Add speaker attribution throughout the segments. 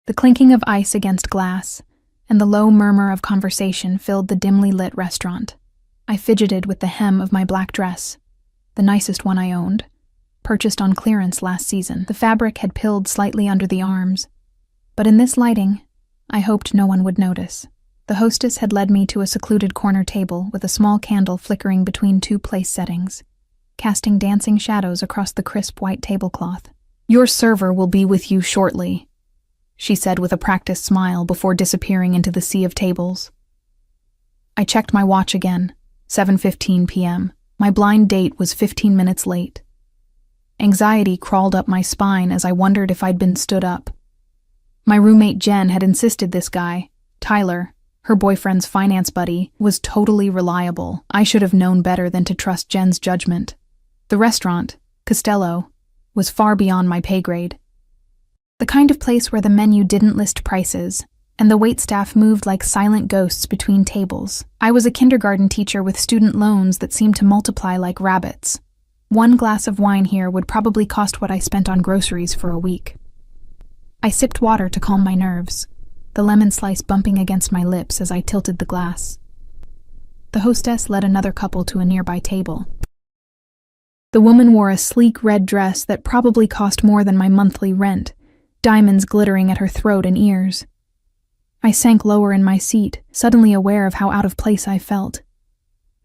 Speaker 1: The clinking of ice against glass and the low murmur of conversation filled the dimly lit restaurant. I fidgeted with the hem of my black dress, the nicest one I owned, purchased on clearance last season. The fabric had pilled slightly under the arms, but in this lighting, I hoped no one would notice. The hostess had led me to a secluded corner table with a small candle flickering between two place settings, casting dancing shadows across the crisp white tablecloth. "Your server will be with you shortly," she said with a practiced smile before disappearing into the sea of tables. I checked my watch again, 7:15 p.m. My blind date was 15 minutes late. Anxiety crawled up my spine as I wondered if I'd been stood up. My roommate Jen had insisted this guy, Tyler, her boyfriend's finance buddy, was totally reliable. I should have known better than to trust Jen's judgment. The restaurant, Costello, was far beyond my pay grade. The kind of place where the menu didn't list prices, and the waitstaff moved like silent ghosts between tables. I was a kindergarten teacher with student loans that seemed to multiply like rabbits. One glass of wine here would probably cost what I spent on groceries for a week. I sipped water to calm my nerves, the lemon slice bumping against my lips as I tilted the glass. The hostess led another couple to a nearby table. The woman wore a sleek red dress that probably cost more than my monthly rent, diamonds glittering at her throat and ears. I sank lower in my seat, suddenly aware of how out of place I felt.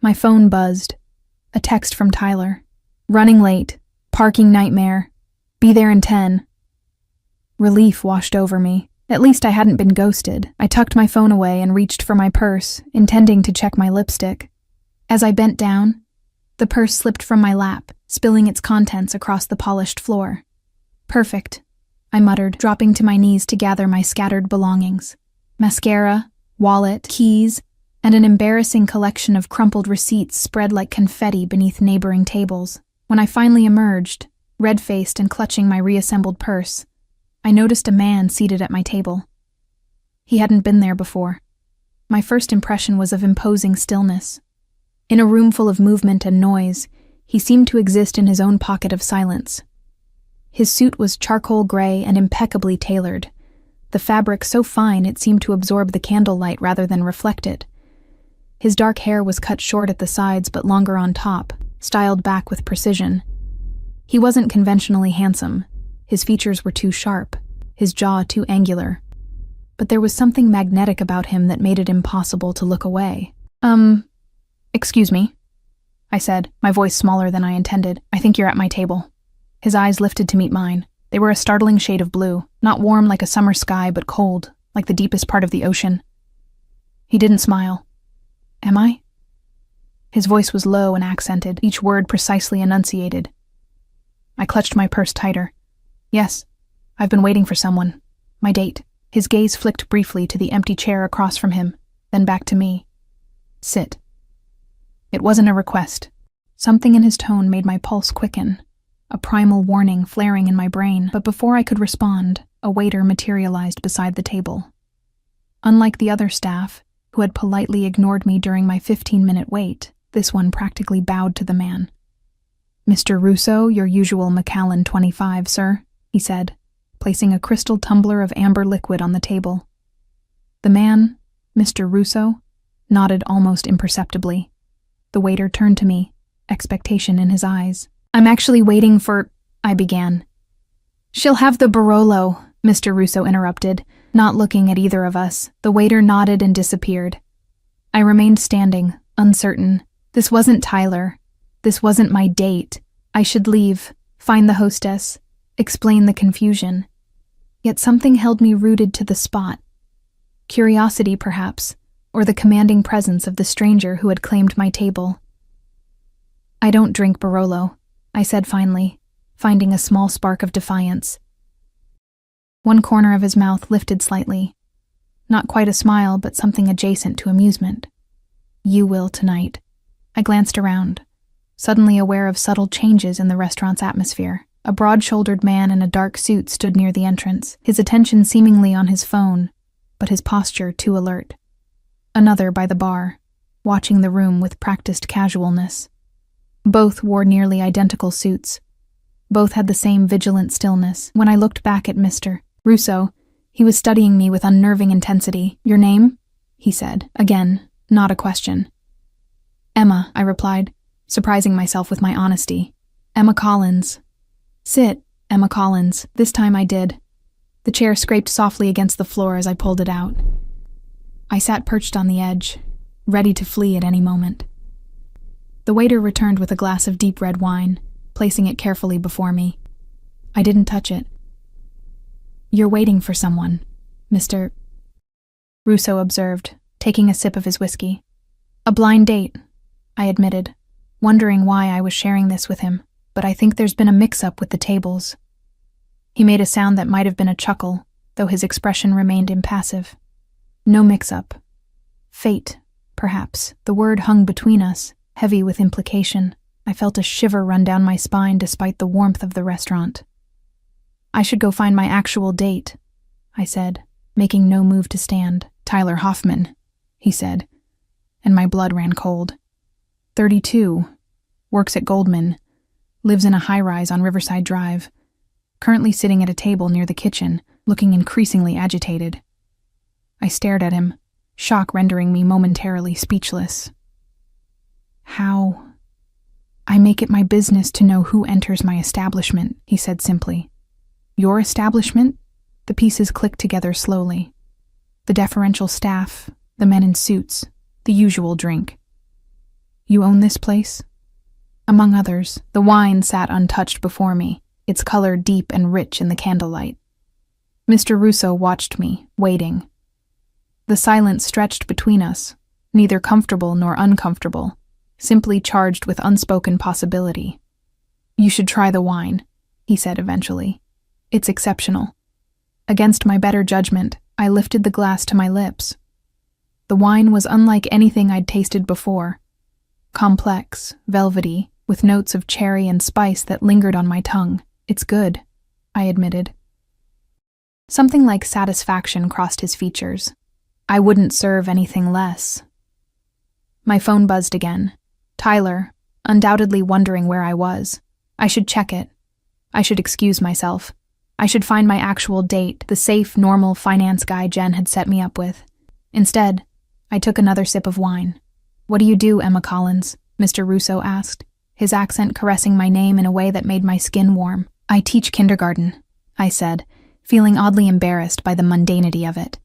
Speaker 1: My phone buzzed. A text from Tyler. "Running late. Parking nightmare. Be there in 10. Relief washed over me. At least I hadn't been ghosted. I tucked my phone away and reached for my purse, intending to check my lipstick. As I bent down, the purse slipped from my lap, spilling its contents across the polished floor. "Perfect," I muttered, dropping to my knees to gather my scattered belongings. Mascara, wallet, keys, and an embarrassing collection of crumpled receipts spread like confetti beneath neighboring tables. When I finally emerged, red-faced and clutching my reassembled purse, I noticed a man seated at my table. He hadn't been there before. My first impression was of imposing stillness. In a room full of movement and noise, he seemed to exist in his own pocket of silence. His suit was charcoal gray and impeccably tailored, the fabric so fine it seemed to absorb the candlelight rather than reflect it. His dark hair was cut short at the sides but longer on top, styled back with precision. He wasn't conventionally handsome. His features were too sharp, his jaw too angular. But there was something magnetic about him that made it impossible to look away. Excuse me," I said, my voice smaller than I intended. "I think you're at my table." His eyes lifted to meet mine. They were a startling shade of blue, not warm like a summer sky, but cold, like the deepest part of the ocean. He didn't smile. "Am I?" His voice was low and accented, each word precisely enunciated. I clutched my purse tighter. "Yes, I've been waiting for someone. My date." His gaze flicked briefly to the empty chair across from him, then back to me. "Sit." It wasn't a request. Something in his tone made my pulse quicken, a primal warning flaring in my brain, but before I could respond, a waiter materialized beside the table. Unlike the other staff, who had politely ignored me during my 15-minute wait, this one practically bowed to the man. "Mr. Russo, your usual Macallan 25, sir," he said, placing a crystal tumbler of amber liquid on the table. The man, Mr. Russo, nodded almost imperceptibly. The waiter turned to me, expectation in his eyes. "I'm actually waiting for—" I began. "She'll have the Barolo," Mr. Russo interrupted, not looking at either of us. The waiter nodded and disappeared. I remained standing, uncertain. This wasn't Tyler. This wasn't my date. I should leave, find the hostess, explain the confusion. Yet something held me rooted to the spot. Curiosity, perhaps, or the commanding presence of the stranger who had claimed my table. "I don't drink Barolo," I said finally, finding a small spark of defiance. One corner of his mouth lifted slightly. Not quite a smile, but something adjacent to amusement. "You will tonight." I glanced around, suddenly aware of subtle changes in the restaurant's atmosphere. A broad-shouldered man in a dark suit stood near the entrance, his attention seemingly on his phone, but his posture too alert. Another by the bar, watching the room with practiced casualness. Both wore nearly identical suits. Both had the same vigilant stillness. When I looked back at Mr. Russo, He was studying me with unnerving intensity. "Your name?" he said. Again, not a question. "Emma," I replied, surprising myself with my honesty. "Emma Collins." "Sit, Emma Collins." This time I did. The chair scraped softly against the floor as I pulled it out. I sat perched on the edge, ready to flee at any moment. The waiter returned with a glass of deep red wine, placing it carefully before me. I didn't touch it. "You're waiting for someone, Mr. Russo observed, taking a sip of his whiskey. "A blind date," I admitted, wondering why I was sharing this with him, "but I think there's been a mix-up with the tables." He made a sound that might have been a chuckle, though his expression remained impassive. "No mix-up. Fate, perhaps." The word hung between us, heavy with implication. I felt a shiver run down my spine despite the warmth of the restaurant. "I should go find my actual date," I said, making no move to stand. "Tyler Hoffman," he said, and my blood ran cold. 32, works at Goldman, lives in a high-rise on Riverside Drive, currently sitting at a table near the kitchen, looking increasingly agitated. I stared at him, shock rendering me momentarily speechless. "How?" "I make it my business to know who enters my establishment," he said simply. "Your establishment?" The pieces clicked together slowly. The deferential staff, the men in suits, the usual drink. "You own this place?" Among others, the wine sat untouched before me, its color deep and rich in the candlelight. Mr. Russo watched me, waiting. The silence stretched between us, neither comfortable nor uncomfortable, simply charged with unspoken possibility. "You should try the wine," he said eventually. "It's exceptional." Against my better judgment, I lifted the glass to my lips. The wine was unlike anything I'd tasted before. Complex, velvety, with notes of cherry and spice that lingered on my tongue. "It's good," I admitted. Something like satisfaction crossed his features. "I wouldn't serve anything less." My phone buzzed again. Tyler, undoubtedly wondering where I was. I should check it. I should excuse myself. I should find my actual date, the safe, normal finance guy Jen had set me up with. Instead, I took another sip of wine. "What do you do, Emma Collins?" Mr. Russo asked, his accent caressing my name in a way that made my skin warm. "I teach kindergarten," I said, feeling oddly embarrassed by the mundanity of it.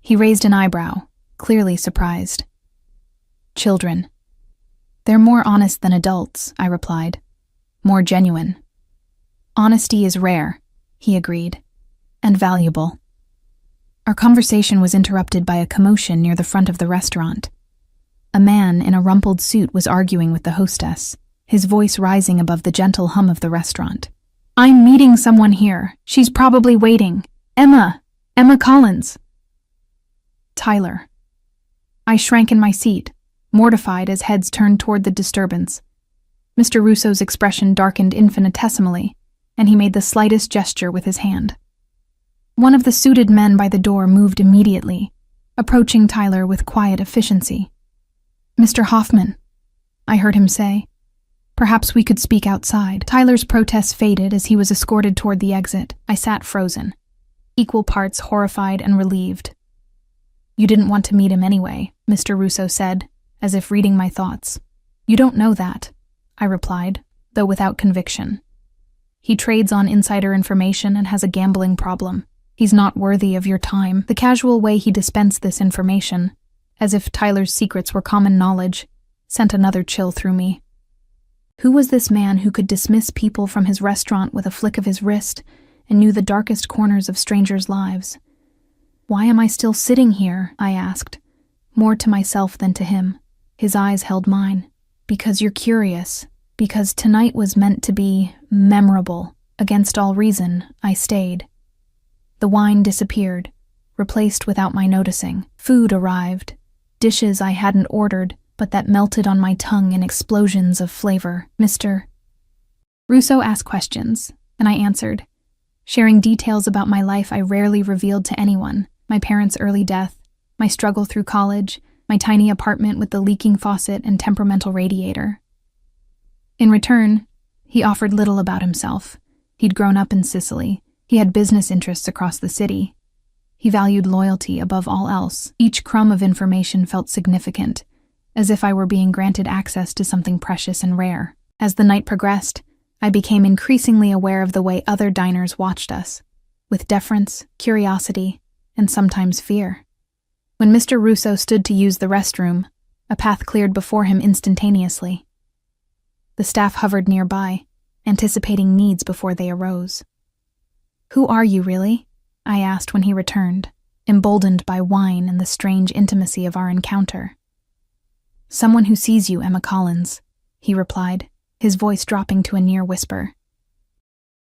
Speaker 1: He raised an eyebrow, clearly surprised. "Children. They're more honest than adults," I replied. "More genuine." "Honesty is rare," he agreed, "and valuable." Our conversation was interrupted by a commotion near the front of the restaurant. A man in a rumpled suit was arguing with the hostess, his voice rising above the gentle hum of the restaurant. "I'm meeting someone here. She's probably waiting. Emma Collins." Tyler. I shrank in my seat, mortified as heads turned toward the disturbance. Mr. Russo's expression darkened infinitesimally, and he made the slightest gesture with his hand. One of the suited men by the door moved immediately, approaching Tyler with quiet efficiency. "Mr. Hoffman," I heard him say. "Perhaps we could speak outside." Tyler's protests faded as he was escorted toward the exit. I sat frozen, equal parts horrified and relieved. "You didn't want to meet him anyway," Mr. Russo said, as if reading my thoughts. "You don't know that," I replied, though without conviction. "He trades on insider information and has a gambling problem. He's not worthy of your time." The casual way he dispensed this information, as if Tyler's secrets were common knowledge, sent another chill through me. Who was this man who could dismiss people from his restaurant with a flick of his wrist and knew the darkest corners of strangers' lives? "Why am I still sitting here?" I asked, more to myself than to him. His eyes held mine. "Because you're curious. Because tonight was meant to be memorable. Against all reason, I stayed." The wine disappeared, replaced without my noticing. Food arrived, dishes I hadn't ordered, but that melted on my tongue in explosions of flavor. Mr. Russo asked questions, and I answered, sharing details about my life I rarely revealed to anyone: my parents' early death, my struggle through college, my tiny apartment with the leaking faucet and temperamental radiator. In return, he offered little about himself. He'd grown up in Sicily. He had business interests across the city. He valued loyalty above all else. Each crumb of information felt significant, as if I were being granted access to something precious and rare. As the night progressed, I became increasingly aware of the way other diners watched us, with deference, curiosity, and sometimes fear. When Mr. Russo stood to use the restroom, a path cleared before him instantaneously. The staff hovered nearby, anticipating needs before they arose. "Who are you, really?" I asked when he returned, emboldened by wine and the strange intimacy of our encounter. "Someone who sees you, Emma Collins," he replied, his voice dropping to a near whisper.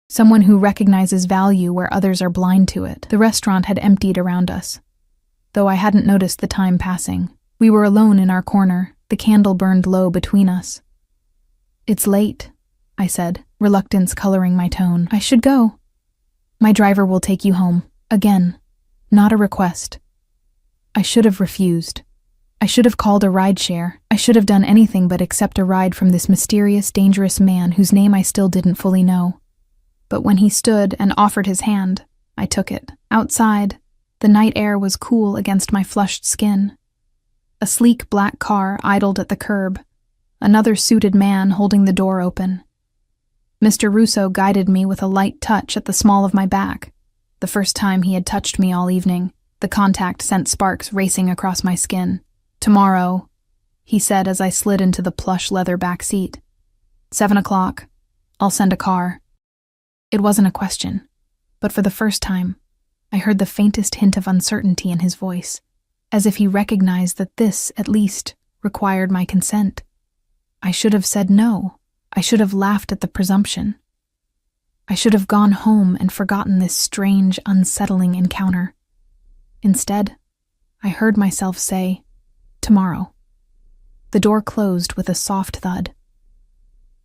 Speaker 1: "Someone who recognizes value where others are blind to it." The restaurant had emptied around us, though I hadn't noticed the time passing. We were alone in our corner, the candle burned low between us. "It's late," I said, reluctance coloring my tone. "I should go." "My driver will take you home." Again, not a request. I should have refused. I should have called a rideshare. I should have done anything but accept a ride from this mysterious, dangerous man whose name I still didn't fully know. But when he stood and offered his hand, I took it. Outside, the night air was cool against my flushed skin. A sleek black car idled at the curb, another suited man holding the door open. Mr. Russo guided me with a light touch at the small of my back. The first time he had touched me all evening, the contact sent sparks racing across my skin. "Tomorrow," he said as I slid into the plush leather back seat. 7 o'clock. I'll send a car." It wasn't a question, but for the first time, I heard the faintest hint of uncertainty in his voice, as if he recognized that this, at least, required my consent. I should have said no. I should have laughed at the presumption. I should have gone home and forgotten this strange, unsettling encounter. Instead, I heard myself say, "Tomorrow." The door closed with a soft thud.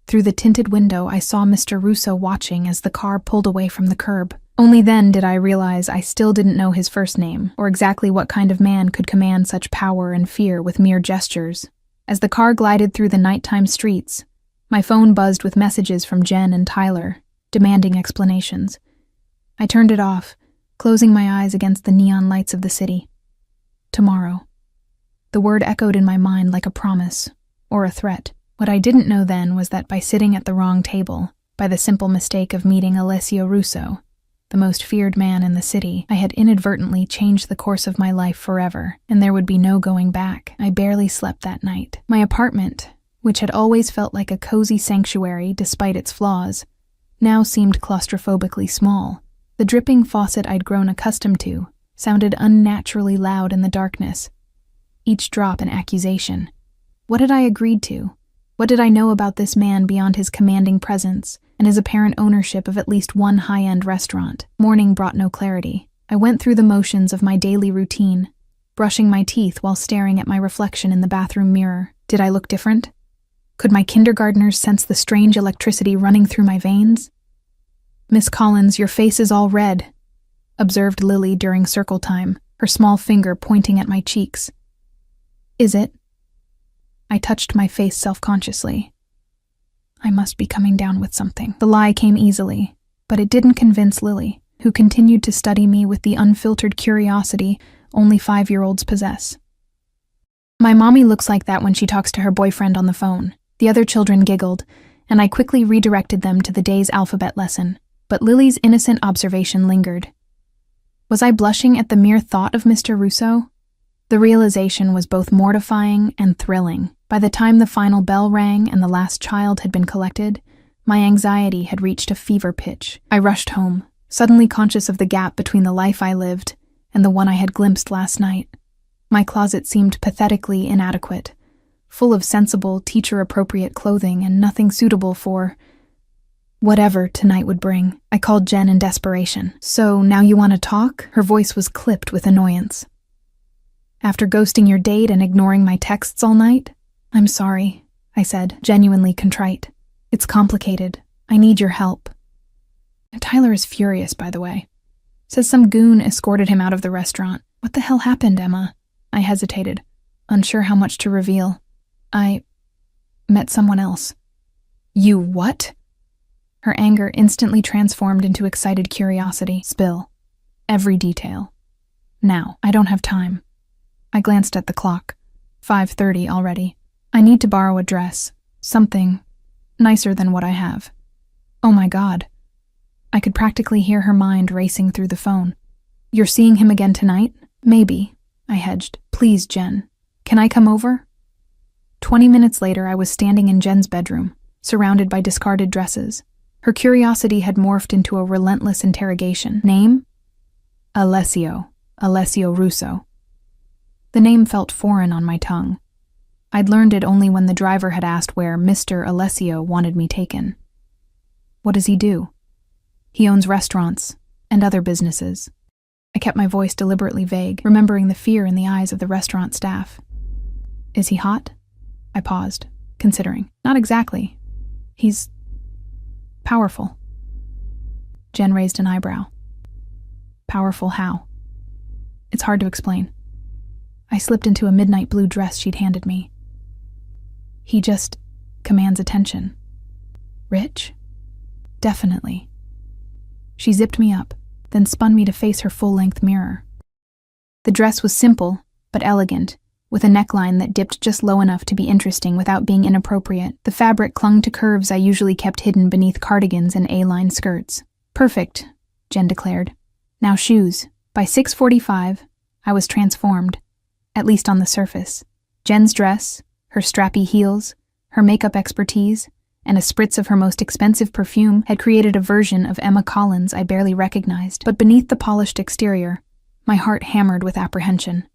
Speaker 1: Through the tinted window, I saw Mr. Russo watching as the car pulled away from the curb. Only then did I realize I still didn't know his first name, or exactly what kind of man could command such power and fear with mere gestures. As the car glided through the nighttime streets, my phone buzzed with messages from Jen and Tyler, demanding explanations. I turned it off, closing my eyes against the neon lights of the city. Tomorrow. The word echoed in my mind like a promise, or a threat. What I didn't know then was that by sitting at the wrong table, by the simple mistake of meeting Alessio Russo, the most feared man in the city, I had inadvertently changed the course of my life forever, and there would be no going back. I barely slept that night. My apartment, which had always felt like a cozy sanctuary despite its flaws, now seemed claustrophobically small. The dripping faucet I'd grown accustomed to sounded unnaturally loud in the darkness, each drop an accusation. What had I agreed to? What did I know about this man beyond his commanding presence and his apparent ownership of at least one high-end restaurant? Morning brought no clarity. I went through the motions of my daily routine, brushing my teeth while staring at my reflection in the bathroom mirror. Did I look different? Could my kindergartners sense the strange electricity running through my veins? "Miss Collins, your face is all red," observed Lily during circle time, her small finger pointing at my cheeks. "Is it?" I touched my face self-consciously. I must be coming down with something. The lie came easily, but it didn't convince Lily, who continued to study me with the unfiltered curiosity only 5-year-olds possess. "My mommy looks like that when she talks to her boyfriend on the phone." The other children giggled, and I quickly redirected them to the day's alphabet lesson, but Lily's innocent observation lingered. Was I blushing at the mere thought of Mr. Russo? The realization was both mortifying and thrilling. By the time the final bell rang and the last child had been collected, my anxiety had reached a fever pitch. I rushed home, suddenly conscious of the gap between the life I lived and the one I had glimpsed last night. My closet seemed pathetically inadequate, full of sensible, teacher-appropriate clothing and nothing suitable for whatever tonight would bring. I called Jen in desperation. "So, now you want to talk?" Her voice was clipped with annoyance. "After ghosting your date and ignoring my texts all night?" "I'm sorry," I said, genuinely contrite. "It's complicated. I need your help." Tyler is furious, by the way. Says some goon escorted him out of the restaurant. "What the hell happened, Emma?" I hesitated, unsure how much to reveal. "I met someone else." "You what?" Her anger instantly transformed into excited curiosity. "Spill. Every detail." Now. I don't have time. I glanced at the clock. 5:30 already. I need to borrow a dress. Something nicer than what I have. Oh my God. I could practically hear her mind racing through the phone. You're seeing him again tonight? Maybe. I hedged. Please, Jen. Can I come over? 20 minutes later, I was standing in Jen's bedroom, surrounded by discarded dresses. Her curiosity had morphed into a relentless interrogation. Name? Alessio Russo. The name felt foreign on my tongue. I'd learned it only when the driver had asked where Mr. Alessio wanted me taken. What does he do? He owns restaurants and other businesses. I kept my voice deliberately vague, remembering the fear in the eyes of the restaurant staff. Is he hot? I paused, considering. Not exactly. He's powerful. Jen raised an eyebrow. Powerful how? It's hard to explain. I slipped into a midnight blue dress she'd handed me. He just commands attention. Rich? Definitely. She zipped me up, then spun me to face her full-length mirror. The dress was simple, but elegant, with a neckline that dipped just low enough to be interesting without being inappropriate. The fabric clung to curves I usually kept hidden beneath cardigans and A-line skirts. Perfect, Jen declared. Now shoes. By 6:45, I was transformed, at least on the surface. Jen's dress, her strappy heels, her makeup expertise, and a spritz of her most expensive perfume had created a version of Emma Collins I barely recognized. But beneath the polished exterior, my heart hammered with apprehension.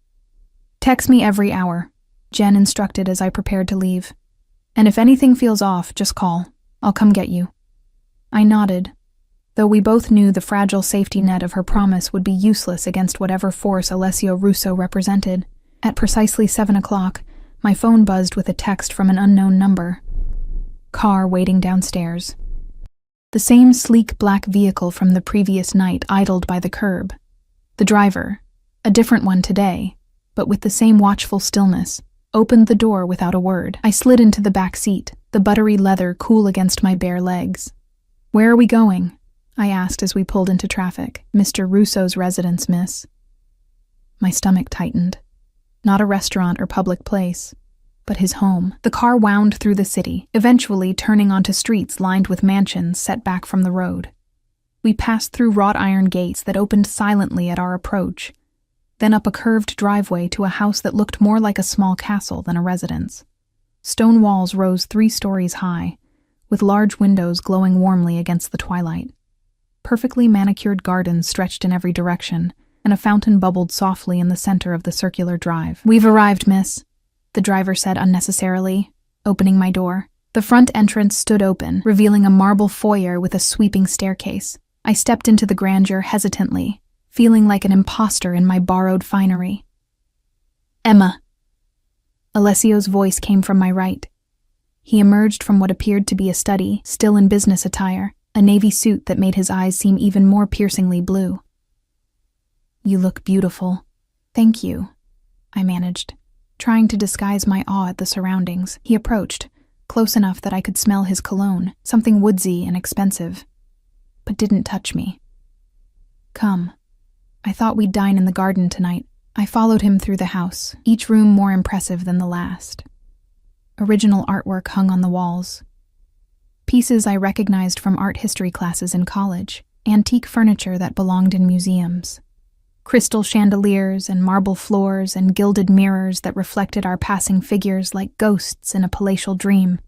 Speaker 1: Text me every hour, Jen instructed as I prepared to leave. And if anything feels off, just call. I'll come get you. I nodded, though we both knew the fragile safety net of her promise would be useless against whatever force Alessio Russo represented. At precisely 7 o'clock, my phone buzzed with a text from an unknown number. Car waiting downstairs. The same sleek black vehicle from the previous night idled by the curb. The driver, a different one today, but with the same watchful stillness, opened the door without a word. I slid into the back seat, the buttery leather cool against my bare legs. Where are we going? I asked as we pulled into traffic. Mr. Russo's residence, miss. My stomach tightened. Not a restaurant or public place, but his home. The car wound through the city, eventually turning onto streets lined with mansions set back from the road. We passed through wrought iron gates that opened silently at our approach, then up a curved driveway to a house that looked more like a small castle than a residence. Stone walls rose 3 stories high, with large windows glowing warmly against the twilight. Perfectly manicured gardens stretched in every direction, and a fountain bubbled softly in the center of the circular drive. We've arrived, miss, the driver said unnecessarily, opening my door. The front entrance stood open, revealing a marble foyer with a sweeping staircase. I stepped into the grandeur hesitantly, feeling like an imposter in my borrowed finery. Emma. Alessio's voice came from my right. He emerged from what appeared to be a study, still in business attire, a navy suit that made his eyes seem even more piercingly blue. You look beautiful. Thank you, I managed, trying to disguise my awe at the surroundings. He approached, close enough that I could smell his cologne, something woodsy and expensive, but didn't touch me. Come. I thought we'd dine in the garden tonight. I followed him through the house, each room more impressive than the last. Original artwork hung on the walls. Pieces I recognized from art history classes in college, antique furniture that belonged in museums. Crystal chandeliers and marble floors and gilded mirrors that reflected our passing figures like ghosts in a palatial dream.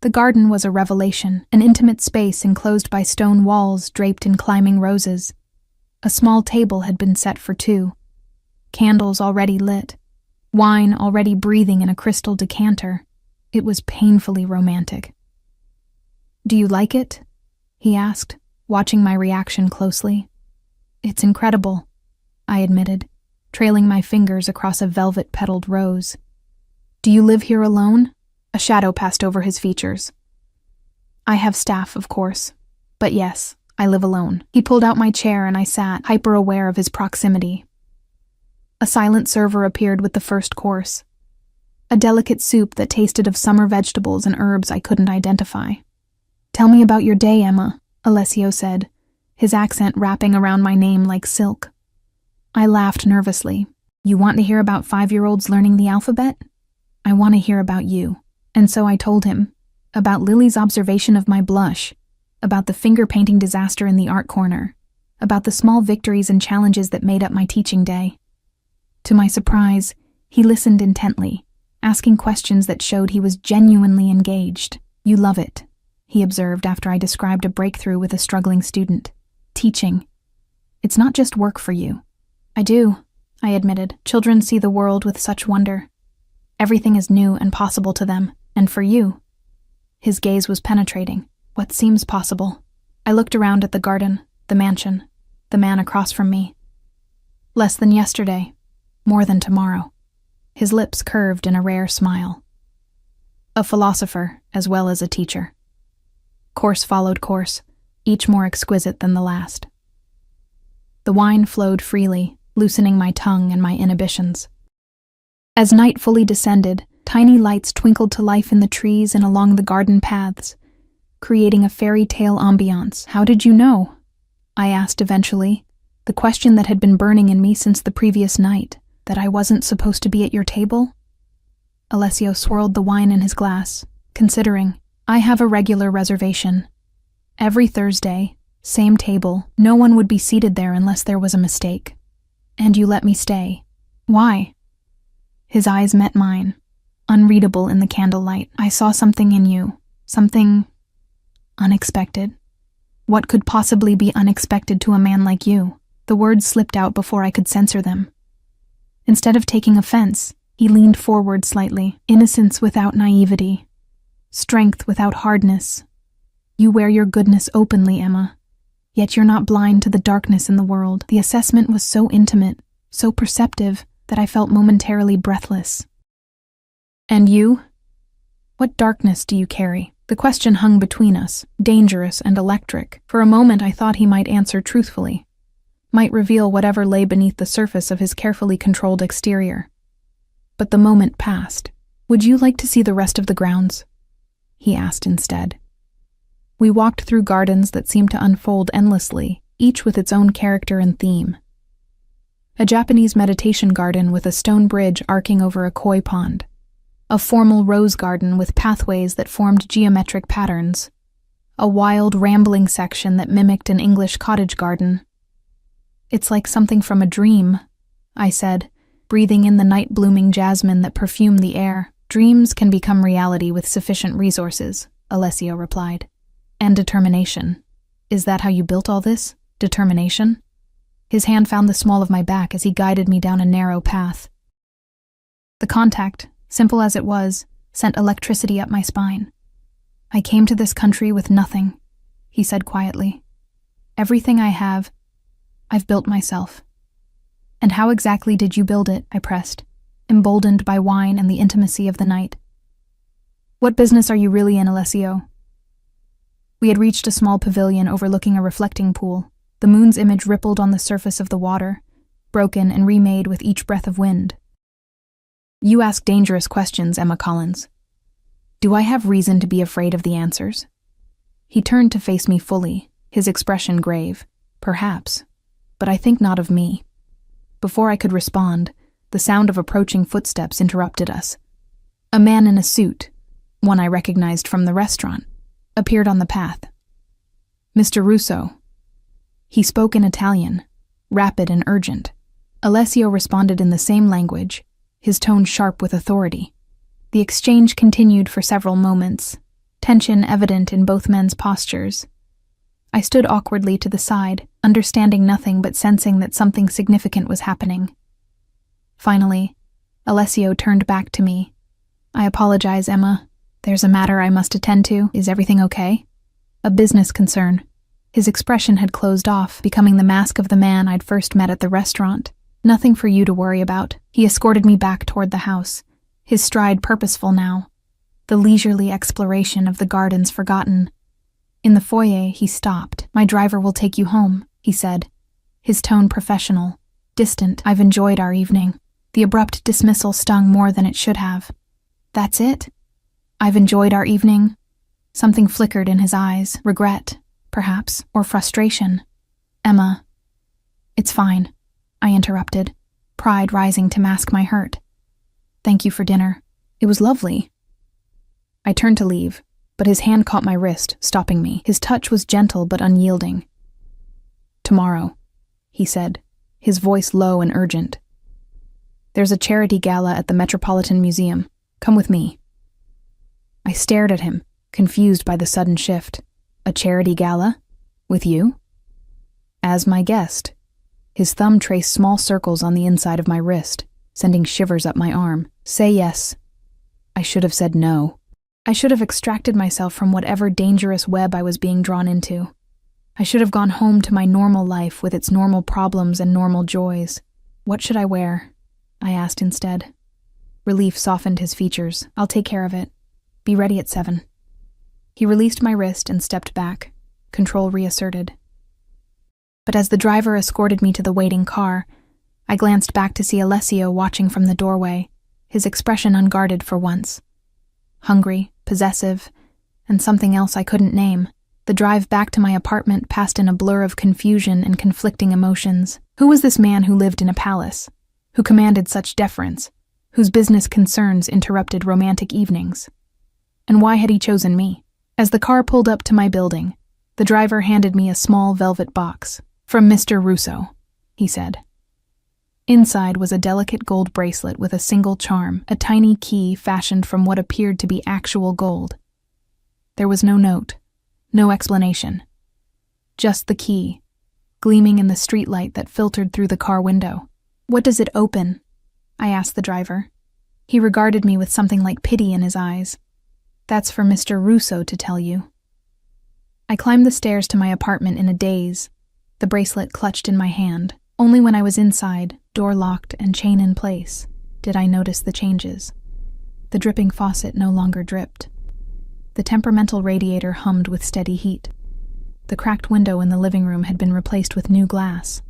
Speaker 1: The garden was a revelation, an intimate space enclosed by stone walls draped in climbing roses. A small table had been set for 2, candles already lit, wine already breathing in a crystal decanter. It was painfully romantic. Do you like it? He asked, watching my reaction closely. It's incredible, I admitted, trailing my fingers across a velvet-petaled rose. Do you live here alone? A shadow passed over his features. I have staff, of course, but yes, I live alone. He pulled out my chair and I sat, hyper-aware of his proximity. A silent server appeared with the first course. A delicate soup that tasted of summer vegetables and herbs I couldn't identify. Tell me about your day, Emma, Alessio said, his accent wrapping around my name like silk. I laughed nervously. You want to hear about 5-year-olds learning the alphabet? I want to hear about you. And so I told him. About Lily's observation of my blush. About the finger-painting disaster in the art corner. About the small victories and challenges that made up my teaching day. To my surprise, he listened intently, asking questions that showed he was genuinely engaged. You love it, he observed after I described a breakthrough with a struggling student. Teaching. It's not just work for you. I do, I admitted. Children see the world with such wonder. Everything is new and possible to them, and for you. His gaze was penetrating. What seems possible? I looked around at the garden, the mansion, the man across from me. Less than yesterday, more than tomorrow. His lips curved in a rare smile. A philosopher as well as a teacher. Course followed course, each more exquisite than the last. The wine flowed freely, loosening my tongue and my inhibitions. As night fully descended, tiny lights twinkled to life in the trees and along the garden paths, creating a fairy tale ambiance. How did you know? I asked eventually, the question that had been burning in me since the previous night, that I wasn't supposed to be at your table? Alessio swirled the wine in his glass, considering. I have a regular reservation. Every Thursday, same table, no one would be seated there unless there was a mistake. And you let me stay. Why? His eyes met mine, unreadable in the candlelight. I saw something in you, something unexpected. What could possibly be unexpected to a man like you? The words slipped out before I could censor them. Instead of taking offense, he leaned forward slightly. Innocence without naivety. Strength without hardness. You wear your goodness openly, Emma. Yet you're not blind to the darkness in the world. The assessment was so intimate, so perceptive, that I felt momentarily breathless. And you? What darkness do you carry? The question hung between us, dangerous and electric. For a moment I thought he might answer truthfully, might reveal whatever lay beneath the surface of his carefully controlled exterior. But the moment passed. Would you like to see the rest of the grounds? He asked instead. We walked through gardens that seemed to unfold endlessly, each with its own character and theme. A Japanese meditation garden with a stone bridge arcing over a koi pond. A formal rose garden with pathways that formed geometric patterns. A wild, rambling section that mimicked an English cottage garden. It's like something from a dream, I said, breathing in the night-blooming jasmine that perfumed the air. Dreams can become reality with sufficient resources, Alessio replied. And determination. Is that how you built all this? Determination? His hand found the small of my back as he guided me down a narrow path. The contact, simple as it was, sent electricity up my spine. I came to this country with nothing, he said quietly. Everything I have, I've built myself. And how exactly did you build it? I pressed, emboldened by wine and the intimacy of the night. What business are you really in, Alessio? We had reached a small pavilion overlooking a reflecting pool. The moon's image rippled on the surface of the water, broken and remade with each breath of wind. You ask dangerous questions, Emma Collins. Do I have reason to be afraid of the answers? He turned to face me fully, his expression grave. Perhaps, but I think not of me. Before I could respond, the sound of approaching footsteps interrupted us. A man in a suit, one I recognized from the restaurant, appeared on the path. Mr. Russo. He spoke in Italian, rapid and urgent. Alessio responded in the same language, his tone sharp with authority. The exchange continued for several moments, tension evident in both men's postures. I stood awkwardly to the side, understanding nothing but sensing that something significant was happening. Finally, Alessio turned back to me. I apologize, Emma. There's a matter I must attend to. Is everything okay? A business concern. His expression had closed off, becoming the mask of the man I'd first met at the restaurant. Nothing for you to worry about. He escorted me back toward the house, his stride purposeful now, the leisurely exploration of the gardens forgotten. In the foyer, he stopped. My driver will take you home, he said, his tone professional, distant. I've enjoyed our evening. The abrupt dismissal stung more than it should have. That's it? I've enjoyed our evening? Something flickered in his eyes, regret, perhaps, or frustration. Emma. It's fine. I interrupted, pride rising to mask my hurt. Thank you for dinner. It was lovely. I turned to leave, but his hand caught my wrist, stopping me. His touch was gentle but unyielding. Tomorrow, he said, his voice low and urgent. There's a charity gala at the Metropolitan Museum. Come with me. I stared at him, confused by the sudden shift. A charity gala? With you? As my guest. His thumb traced small circles on the inside of my wrist, sending shivers up my arm. Say yes. I should have said no. I should have extracted myself from whatever dangerous web I was being drawn into. I should have gone home to my normal life with its normal problems and normal joys. What should I wear? I asked instead. Relief softened his features. I'll take care of it. Be ready at 7. He released my wrist and stepped back, control reasserted. But as the driver escorted me to the waiting car, I glanced back to see Alessio watching from the doorway, his expression unguarded for once. Hungry, possessive, and something else I couldn't name. The drive back to my apartment passed in a blur of confusion and conflicting emotions. Who was this man who lived in a palace, who commanded such deference, whose business concerns interrupted romantic evenings? And why had he chosen me? As the car pulled up to my building, the driver handed me a small velvet box. From Mr. Russo, he said. Inside was a delicate gold bracelet with a single charm, a tiny key fashioned from what appeared to be actual gold. There was no note, no explanation. Just the key, gleaming in the streetlight that filtered through the car window. What does it open? I asked the driver. He regarded me with something like pity in his eyes. That's for Mr. Russo to tell you. I climbed the stairs to my apartment in a daze, the bracelet clutched in my hand. Only when I was inside, door locked and chain in place, did I notice the changes. The dripping faucet no longer dripped. The temperamental radiator hummed with steady heat. The cracked window in the living room had been replaced with new glass.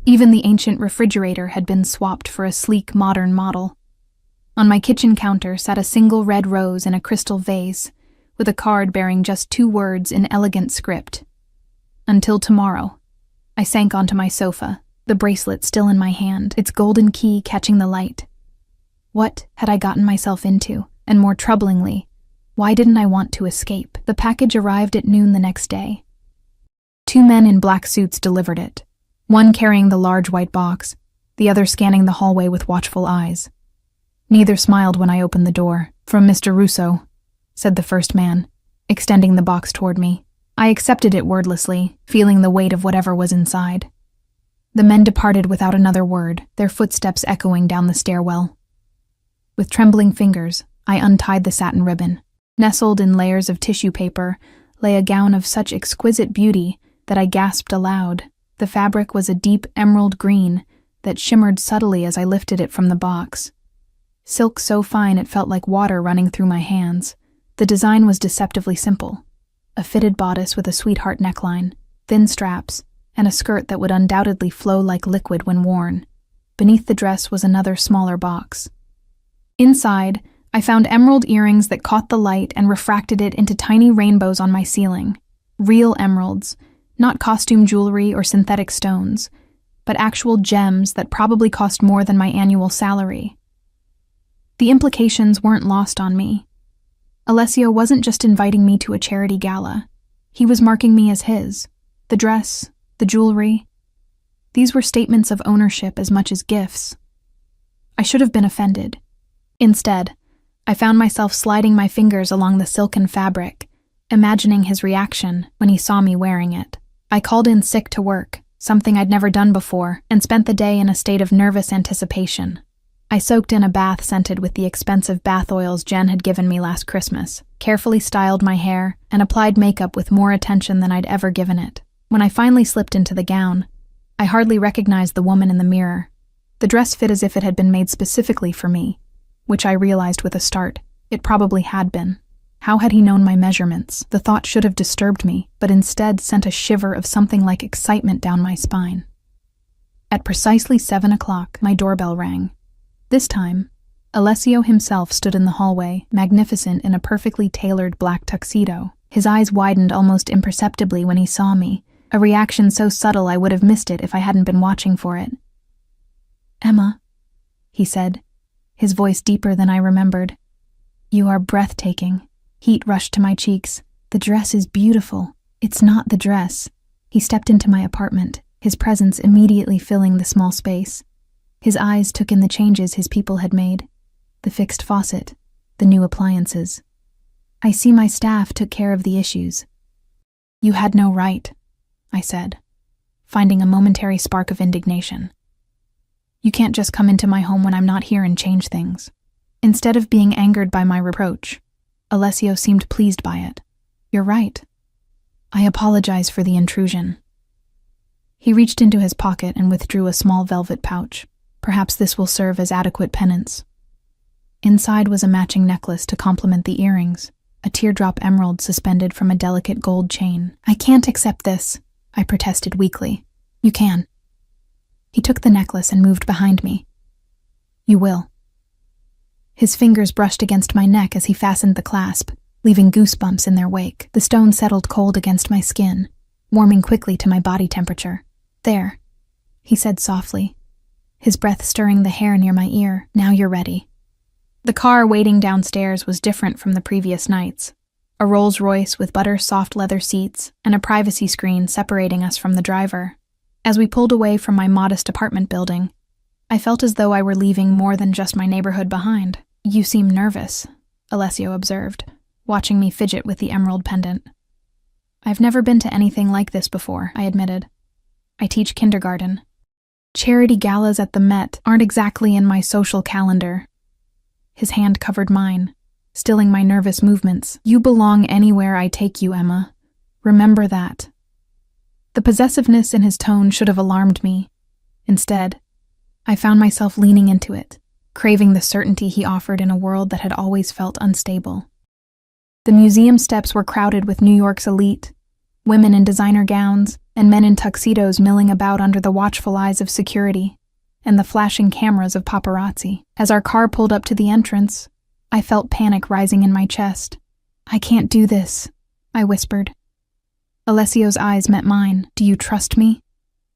Speaker 1: Even the ancient refrigerator had been swapped for a sleek, modern model. On my kitchen counter sat a single red rose in a crystal vase, with a card bearing just 2 words in elegant script. Until tomorrow. I sank onto my sofa, the bracelet still in my hand, its golden key catching the light. What had I gotten myself into? And more troublingly, why didn't I want to escape? The package arrived at noon the next day. 2 men in black suits delivered it, one carrying the large white box, the other scanning the hallway with watchful eyes. Neither smiled when I opened the door. From Mr. Russo, said the first man, extending the box toward me. I accepted it wordlessly, feeling the weight of whatever was inside. The men departed without another word, their footsteps echoing down the stairwell. With trembling fingers, I untied the satin ribbon. Nestled in layers of tissue paper lay a gown of such exquisite beauty that I gasped aloud. The fabric was a deep emerald green that shimmered subtly as I lifted it from the box. Silk so fine it felt like water running through my hands. The design was deceptively simple. A fitted bodice with a sweetheart neckline, thin straps, and a skirt that would undoubtedly flow like liquid when worn. Beneath the dress was another smaller box. Inside, I found emerald earrings that caught the light and refracted it into tiny rainbows on my ceiling. Real emeralds, not costume jewelry or synthetic stones, but actual gems that probably cost more than my annual salary. The implications weren't lost on me. Alessio wasn't just inviting me to a charity gala. He was marking me as his. The dress, the jewelry. These were statements of ownership as much as gifts. I should have been offended. Instead, I found myself sliding my fingers along the silken fabric, imagining his reaction when he saw me wearing it. I called in sick to work, something I'd never done before, and spent the day in a state of nervous anticipation. I soaked in a bath scented with the expensive bath oils Jen had given me last Christmas, carefully styled my hair, and applied makeup with more attention than I'd ever given it. When I finally slipped into the gown, I hardly recognized the woman in the mirror. The dress fit as if it had been made specifically for me, which I realized with a start. It probably had been. How had he known my measurements? The thought should have disturbed me, but instead sent a shiver of something like excitement down my spine. At precisely 7 o'clock, my doorbell rang. This time, Alessio himself stood in the hallway, magnificent in a perfectly tailored black tuxedo. His eyes widened almost imperceptibly when he saw me, a reaction so subtle I would have missed it if I hadn't been watching for it. Emma, he said, his voice deeper than I remembered. You are breathtaking. Heat rushed to my cheeks. The dress is beautiful. It's not the dress. He stepped into my apartment, his presence immediately filling the small space. His eyes took in the changes his people had made. The fixed faucet, the new appliances. I see my staff took care of the issues. You had no right, I said, finding a momentary spark of indignation. You can't just come into my home when I'm not here and change things. Instead of being angered by my reproach, Alessio seemed pleased by it. You're right. I apologize for the intrusion. He reached into his pocket and withdrew a small velvet pouch. Perhaps this will serve as adequate penance. Inside was a matching necklace to complement the earrings, a teardrop emerald suspended from a delicate gold chain. I can't accept this, I protested weakly. You can. He took the necklace and moved behind me. You will. His fingers brushed against my neck as he fastened the clasp, leaving goosebumps in their wake. The stone settled cold against my skin, warming quickly to my body temperature. There, he said softly, his breath stirring the hair near my ear. Now you're ready. The car waiting downstairs was different from the previous nights. A Rolls-Royce with butter-soft leather seats and a privacy screen separating us from the driver. As we pulled away from my modest apartment building, I felt as though I were leaving more than just my neighborhood behind. You seem nervous, Alessio observed, watching me fidget with the emerald pendant. I've never been to anything like this before, I admitted. I teach kindergarten. Charity galas at the Met aren't exactly in my social calendar. His hand covered mine, stilling my nervous movements. You belong anywhere I take you, Emma. Remember that. The possessiveness in his tone should have alarmed me. Instead, I found myself leaning into it, craving the certainty he offered in a world that had always felt unstable. The museum steps were crowded with New York's elite, women in designer gowns and men in tuxedos milling about under the watchful eyes of security and the flashing cameras of paparazzi. As our car pulled up to the entrance, I felt panic rising in my chest. I can't do this, I whispered. Alessio's eyes met mine. Do you trust me?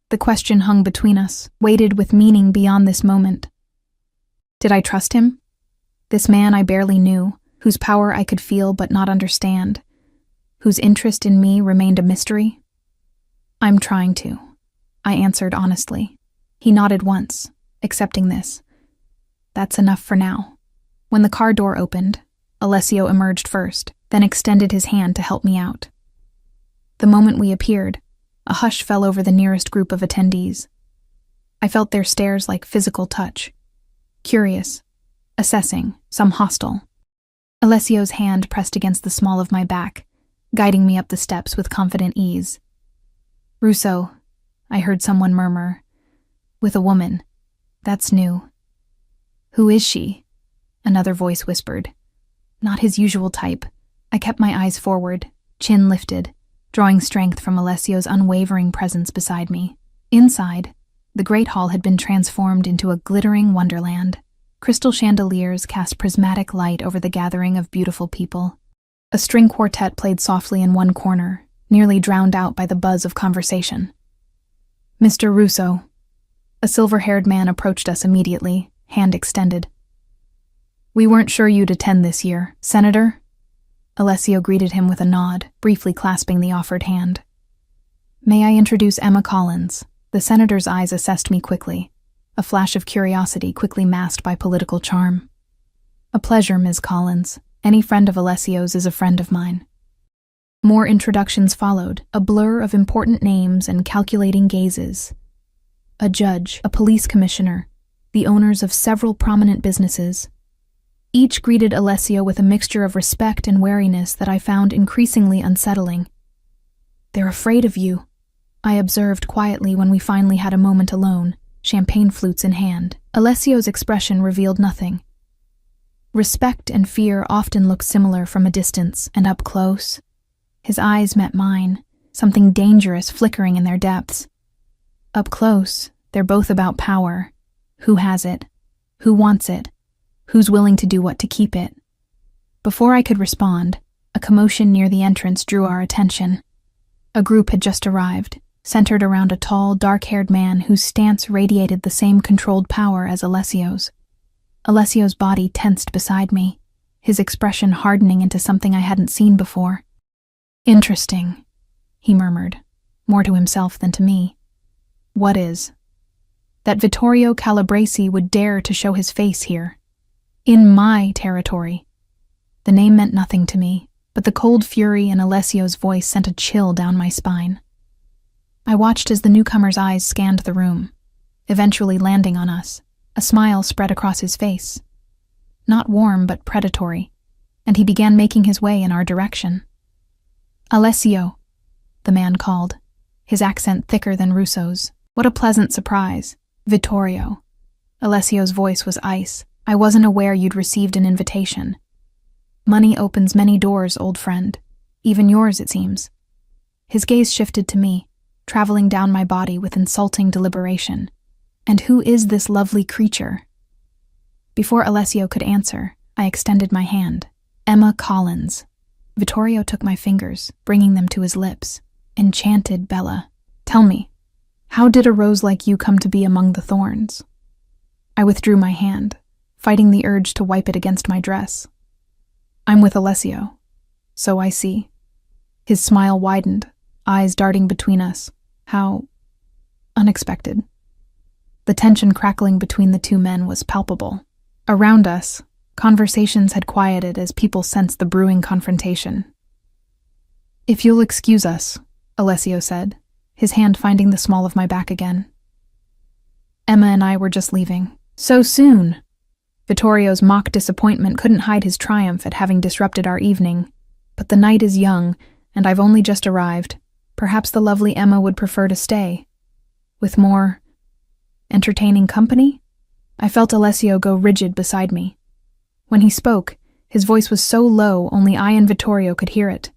Speaker 1: The question hung between us, weighted with meaning beyond this moment. Did I trust him? This man I barely knew, whose power I could feel but not understand, whose interest in me remained a mystery? I'm trying to, I answered honestly. He nodded once, accepting this. That's enough for now. When the car door opened, Alessio emerged first, then extended his hand to help me out. The moment we appeared, a hush fell over the nearest group of attendees. I felt their stares like physical touch. Curious, assessing, some hostile. Alessio's hand pressed against the small of my back, guiding me up the steps with confident ease. Russo, I heard someone murmur. With a woman. That's new. Who is she? Another voice whispered. Not his usual type. I kept my eyes forward, chin lifted, drawing strength from Alessio's unwavering presence beside me. Inside, the great hall had been transformed into a glittering wonderland. Crystal chandeliers cast prismatic light over the gathering of beautiful people. A string quartet played softly in one corner, nearly drowned out by the buzz of conversation. Mr. Russo. A silver-haired man approached us immediately, hand extended. We weren't sure you'd attend this year, Senator. Alessio greeted him with a nod, briefly clasping the offered hand. May I introduce Emma Collins? The senator's eyes assessed me quickly, a flash of curiosity quickly masked by political charm. A pleasure, Ms. Collins. Any friend of Alessio's is a friend of mine. More introductions followed, a blur of important names and calculating gazes. A judge, a police commissioner, the owners of several prominent businesses. Each greeted Alessio with a mixture of respect and wariness that I found increasingly unsettling. They're afraid of you, I observed quietly when we finally had a moment alone, champagne flutes in hand. Alessio's expression revealed nothing. Respect and fear often look similar from a distance, and up close. His eyes met mine, something dangerous flickering in their depths. Up close, they're both about power. Who has it? Who wants it? Who's willing to do what to keep it? Before I could respond, a commotion near the entrance drew our attention. A group had just arrived, centered around a tall, dark-haired man whose stance radiated the same controlled power as Alessio's. Alessio's body tensed beside me, his expression hardening into something I hadn't seen before. "Interesting," he murmured, more to himself than to me. "What is?" "That Vittorio Calabresi would dare to show his face here. In my territory." The name meant nothing to me, but the cold fury in Alessio's voice sent a chill down my spine. I watched as the newcomer's eyes scanned the room, eventually landing on us. A smile spread across his face. Not warm, but predatory, and he began making his way in our direction. "Alessio," the man called, his accent thicker than Russo's. "What a pleasant surprise." "Vittorio." Alessio's voice was ice. "I wasn't aware you'd received an invitation." "Money opens many doors, old friend. Even yours, it seems." His gaze shifted to me, traveling down my body with insulting deliberation. "And who is this lovely creature?" Before Alessio could answer, I extended my hand. "Emma Collins." Vittorio took my fingers, bringing them to his lips. "Enchanted Bella. Tell me, how did a rose like you come to be among the thorns?" I withdrew my hand, fighting the urge to wipe it against my dress. "I'm with Alessio, so I see." His smile widened, eyes darting between us. How unexpected. The tension crackling between the two men was palpable. Around us, conversations had quieted as people sensed the brewing confrontation. "If you'll excuse us," Alessio said, his hand finding the small of my back again. "Emma and I were just leaving." "So soon?" Vittorio's mock disappointment couldn't hide his triumph at having disrupted our evening. "But the night is young, and I've only just arrived. Perhaps the lovely Emma would prefer to stay. With more entertaining company?" I felt Alessio go rigid beside me. When he spoke, his voice was so low only I and Vittorio could hear it.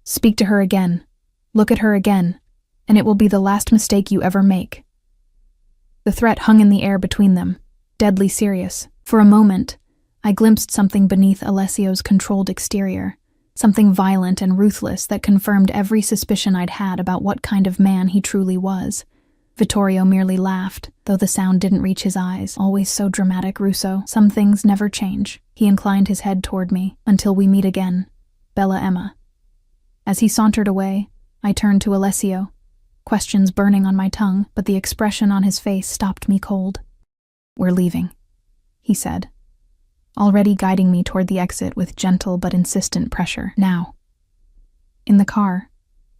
Speaker 1: "Speak to her again. Look at her again, and it will be the last mistake you ever make." The threat hung in the air between them, deadly serious. For a moment, I glimpsed something beneath Alessio's controlled exterior, something violent and ruthless that confirmed every suspicion I'd had about what kind of man he truly was. Vittorio merely laughed, though the sound didn't reach his eyes. "Always so dramatic, Russo. Some things never change." He inclined his head toward me. "Until we meet again. Bella Emma." As he sauntered away, I turned to Alessio, questions burning on my tongue, but the expression on his face stopped me cold. "We're leaving," he said, already guiding me toward the exit with gentle but insistent pressure. "Now." In the car,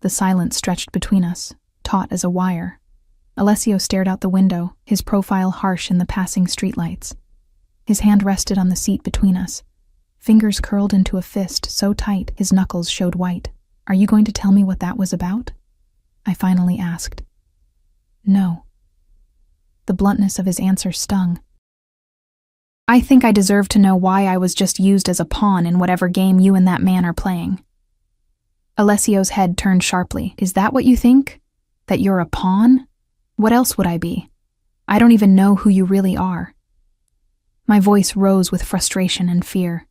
Speaker 1: the silence stretched between us, taut as a wire. Alessio stared out the window, his profile harsh in the passing streetlights. His hand rested on the seat between us, fingers curled into a fist so tight his knuckles showed white. "Are you going to tell me what that was about?" I finally asked. "No." The bluntness of his answer stung. "I think I deserve to know why I was just used as a pawn in whatever game you and that man are playing." Alessio's head turned sharply. "Is that what you think? That you're a pawn? What else would I be? I don't even know who you really are." My voice rose with frustration and fear.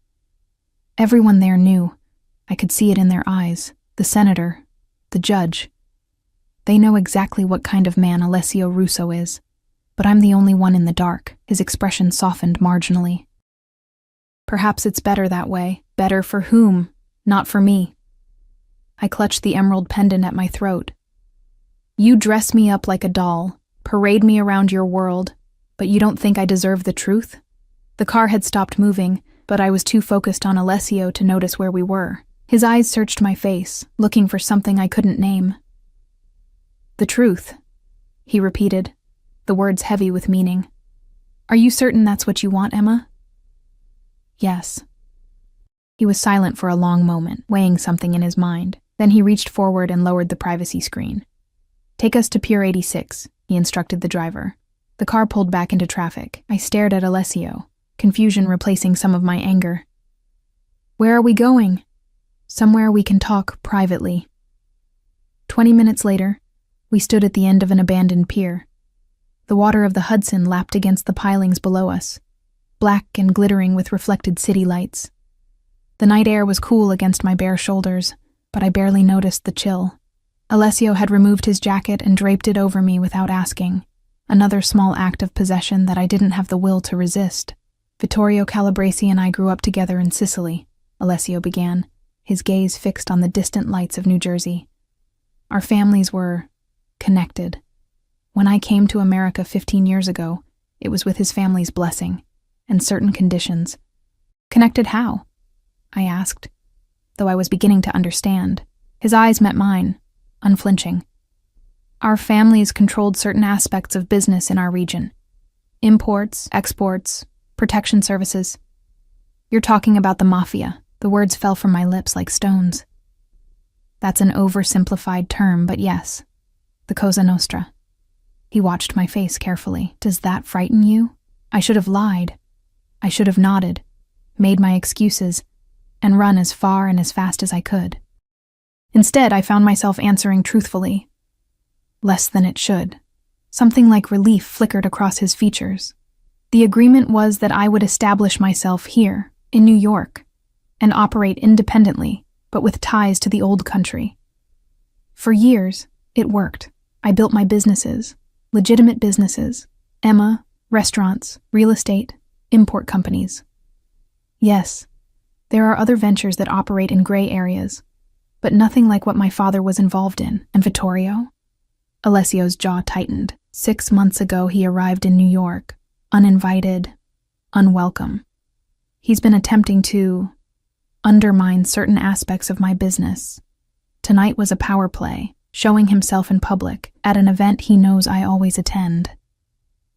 Speaker 1: Everyone there knew. I could see it in their eyes. The senator, the judge. They know exactly what kind of man Alessio Russo is, but I'm the only one in the dark. His expression softened marginally. "Perhaps it's better that way. Better for whom? Not for me." I clutched the emerald pendant at my throat. "You dress me up like a doll, parade me around your world, but you don't think I deserve the truth?" The car had stopped moving, but I was too focused on Alessio to notice where we were. His eyes searched my face, looking for something I couldn't name. "The truth," he repeated, the words heavy with meaning. "Are you certain that's what you want, Emma?" "Yes." He was silent for a long moment, weighing something in his mind. Then he reached forward and lowered the privacy screen. "Take us to Pier 86, he instructed the driver. The car pulled back into traffic. I stared at Alessio, confusion replacing some of my anger. "Where are we going?" "Somewhere we can talk privately." 20 minutes later, we stood at the end of an abandoned pier. The water of the Hudson lapped against the pilings below us, black and glittering with reflected city lights. The night air was cool against my bare shoulders, but I barely noticed the chill. Alessio had removed his jacket and draped it over me without asking. Another small act of possession that I didn't have the will to resist. Vittorio Calabresi and I grew up together in Sicily, Alessio began, his gaze fixed on the distant lights of New Jersey. Our families were connected. When I came to America 15 years ago, it was with his family's blessing and certain conditions. Connected how? I asked, though I was beginning to understand. His eyes met mine, unflinching. Our families controlled certain aspects of business in our region. Imports, exports, protection services. You're talking about the Mafia. The words fell from my lips like stones. That's an oversimplified term, but yes, the Cosa Nostra. He watched my face carefully. Does that frighten you? I should have lied. I should have nodded, made my excuses, and run as far and as fast as I could. Instead, I found myself answering truthfully. Less than it should. Something like relief flickered across his features. The agreement was that I would establish myself here, in New York, and operate independently, but with ties to the old country. For years, it worked. I built my businesses, legitimate businesses, Emma, restaurants, real estate, import companies. Yes, there are other ventures that operate in gray areas, but nothing like what my father was involved in. And Vittorio? Alessio's jaw tightened. 6 months ago, he arrived in New York, uninvited, unwelcome. He's been attempting to undermine certain aspects of my business. Tonight was a power play, showing himself in public at an event he knows I always attend.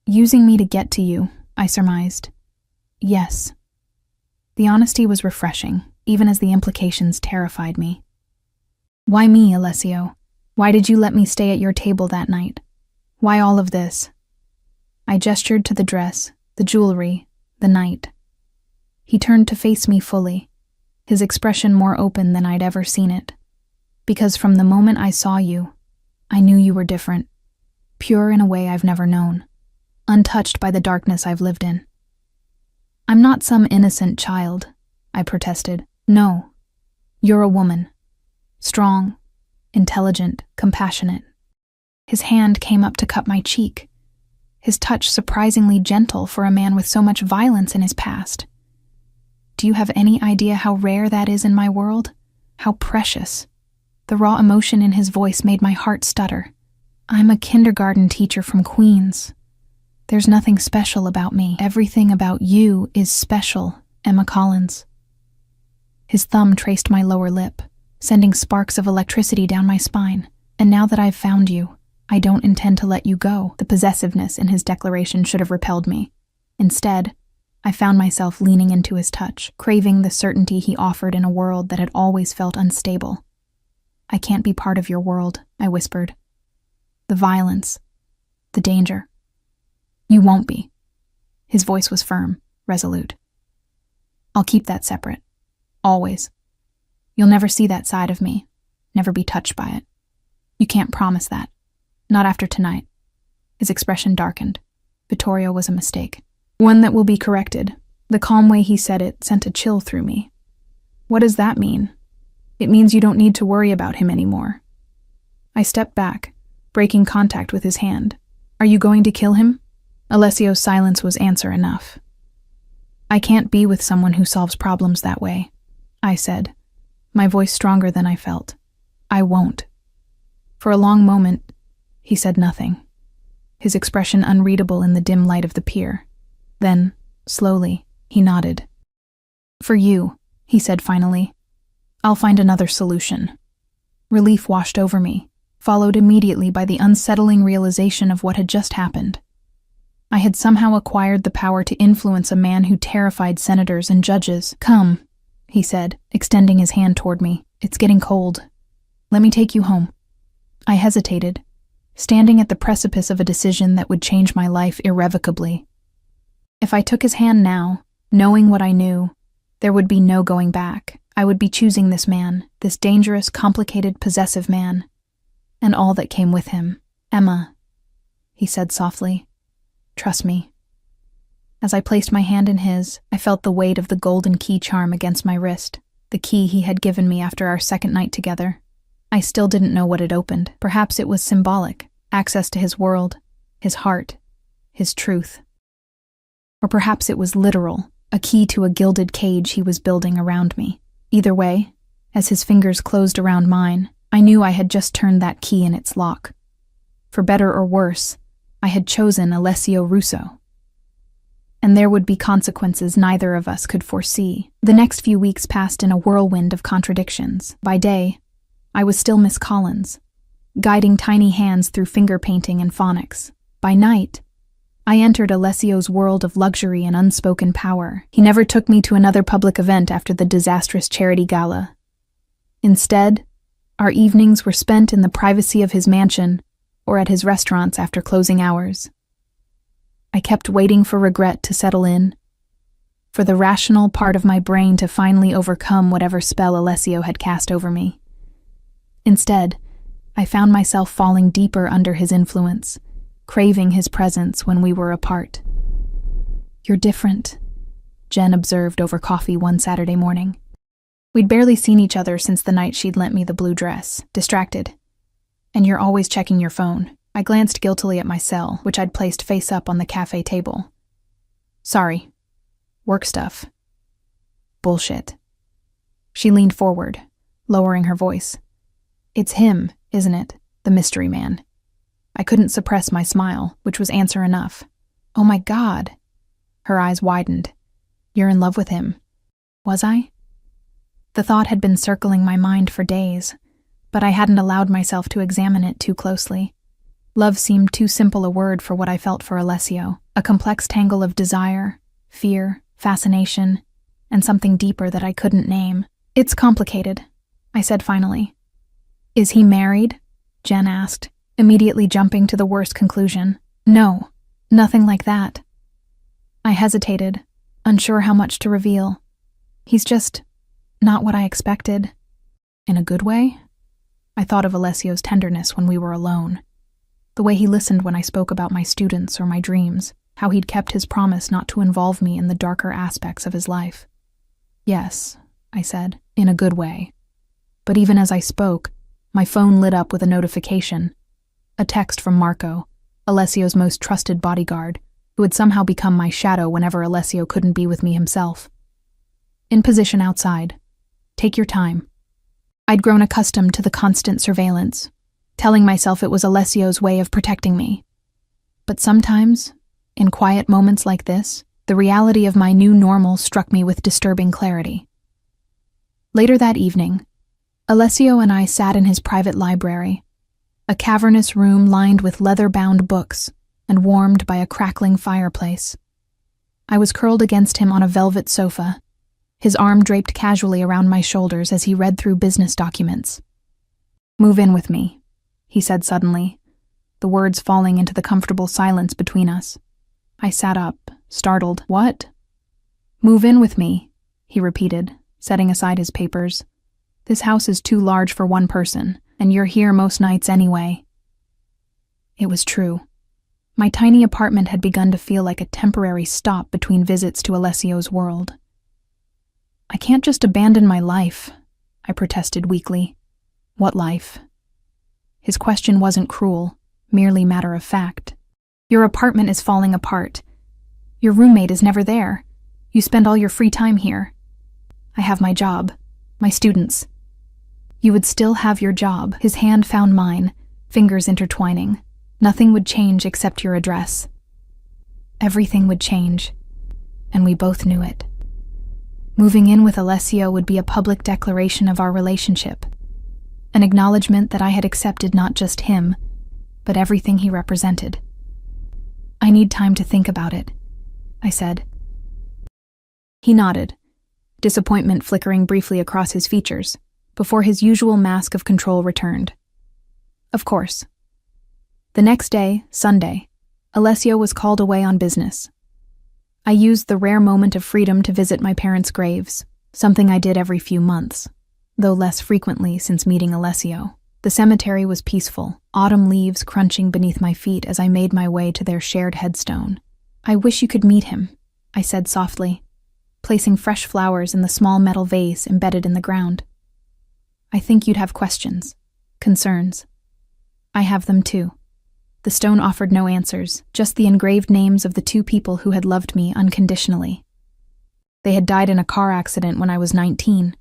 Speaker 1: Using me to get to you, I surmised. Yes. The honesty was refreshing, even as the implications terrified me. Why me, Alessio? Why did you let me stay at your table that night? Why all of this? I gestured to the dress, the jewelry, the night. He turned to face me fully, his expression more open than I'd ever seen it. Because from the moment I saw you, I knew you were different, pure in a way I've never known, untouched by the darkness I've lived in. I'm not some innocent child, I protested. No, you're a woman. Strong, intelligent, compassionate. His hand came up to cup my cheek, his touch surprisingly gentle for a man with so much violence in his past. Do you have any idea how rare that is in my world? How precious? The raw emotion in his voice made my heart stutter. I'm a kindergarten teacher from Queens. There's nothing special about me. Everything about you is special, Emma Collins. His thumb traced my lower lip, sending sparks of electricity down my spine. And now that I've found you, I don't intend to let you go. The possessiveness in his declaration should have repelled me. Instead, I found myself leaning into his touch, craving the certainty he offered in a world that had always felt unstable. I can't be part of your world, I whispered. The violence, the danger. You won't be. His voice was firm, resolute. I'll keep that separate. Always. You'll never see that side of me, never be touched by it. You can't promise that. Not after tonight. His expression darkened. Vittorio was a mistake. One that will be corrected. The calm way he said it sent a chill through me. What does that mean? It means you don't need to worry about him anymore. I stepped back, breaking contact with his hand. Are you going to kill him? Alessio's silence was answer enough. I can't be with someone who solves problems that way, I said, my voice stronger than I felt. I won't. For a long moment, he said nothing, his expression unreadable in the dim light of the pier. Then, slowly, he nodded. For you, he said finally, I'll find another solution. Relief washed over me, followed immediately by the unsettling realization of what had just happened. I had somehow acquired the power to influence a man who terrified senators and judges. Come, he said, extending his hand toward me. It's getting cold. Let me take you home. I hesitated, standing at the precipice of a decision that would change my life irrevocably. If I took his hand now, knowing what I knew, there would be no going back. I would be choosing this man, this dangerous, complicated, possessive man, and all that came with him. Emma, he said softly, trust me. As I placed my hand in his, I felt the weight of the golden key charm against my wrist, the key he had given me after our second night together. I still didn't know what it opened. Perhaps it was symbolic, access to his world, his heart, his truth. Or perhaps it was literal, a key to a gilded cage he was building around me. Either way, as his fingers closed around mine, I knew I had just turned that key in its lock. For better or worse, I had chosen Alessio Russo. And there would be consequences neither of us could foresee. The next few weeks passed in a whirlwind of contradictions. By day, I was still Miss Collins, guiding tiny hands through finger painting and phonics. By night, I entered Alessio's world of luxury and unspoken power. He never took me to another public event after the disastrous charity gala. Instead, our evenings were spent in the privacy of his mansion or at his restaurants after closing hours. I kept waiting for regret to settle in, for the rational part of my brain to finally overcome whatever spell Alessio had cast over me. Instead, I found myself falling deeper under his influence, craving his presence when we were apart. "You're different," Jen observed over coffee one Saturday morning. We'd barely seen each other since the night she'd lent me the blue dress. Distracted. "And you're always checking your phone." I glanced guiltily at my cell, which I'd placed face up on the cafe table. "Sorry. Work stuff." "Bullshit." She leaned forward, lowering her voice. "It's him, isn't it? The mystery man." I couldn't suppress my smile, which was answer enough. "Oh my God." Her eyes widened. "You're in love with him." Was I? The thought had been circling my mind for days, but I hadn't allowed myself to examine it too closely. Love seemed too simple a word for what I felt for Alessio, a complex tangle of desire, fear, fascination, and something deeper that I couldn't name. "It's complicated," I said finally. "Is he married?" Jen asked, immediately jumping to the worst conclusion. "No, nothing like that." I hesitated, unsure how much to reveal. "He's just not what I expected." "In a good way?" I thought of Alessio's tenderness when we were alone. The way he listened when I spoke about my students or my dreams, how he'd kept his promise not to involve me in the darker aspects of his life. "Yes," I said, "in a good way." But even as I spoke, my phone lit up with a notification. A text from Marco, Alessio's most trusted bodyguard, who had somehow become my shadow whenever Alessio couldn't be with me himself. "In position outside. Take your time." I'd grown accustomed to the constant surveillance, telling myself it was Alessio's way of protecting me. But sometimes, in quiet moments like this, the reality of my new normal struck me with disturbing clarity. Later that evening, Alessio and I sat in his private library, a cavernous room lined with leather-bound books and warmed by a crackling fireplace. I was curled against him on a velvet sofa, his arm draped casually around my shoulders as he read through business documents. "Move in with me," he said suddenly, the words falling into the comfortable silence between us. I sat up, startled. "What?" "Move in with me," he repeated, setting aside his papers. "This house is too large for one person, and you're here most nights anyway." It was true. My tiny apartment had begun to feel like a temporary stop between visits to Alessio's world. "I can't just abandon my life," I protested weakly. "What life?" His question wasn't cruel, merely matter of fact. "Your apartment is falling apart. Your roommate is never there. You spend all your free time here. I have my job, my students." "You would still have your job." His hand found mine, fingers intertwining. "Nothing would change except your address." Everything would change, and we both knew it. Moving in with Alessio would be a public declaration of our relationship, an acknowledgement that I had accepted not just him, but everything he represented. "I need time to think about it," I said. He nodded, disappointment flickering briefly across his features, before his usual mask of control returned. "Of course." The next day, Sunday, Alessio was called away on business. I used the rare moment of freedom to visit my parents' graves, something I did every few months, though less frequently since meeting Alessio. The cemetery was peaceful, autumn leaves crunching beneath my feet as I made my way to their shared headstone. "I wish you could meet him," I said softly, placing fresh flowers in the small metal vase embedded in the ground. "I think you'd have questions." Concerns. I have them too. The stone offered no answers, just the engraved names of the two people who had loved me unconditionally. They had died in a car accident when I was 19.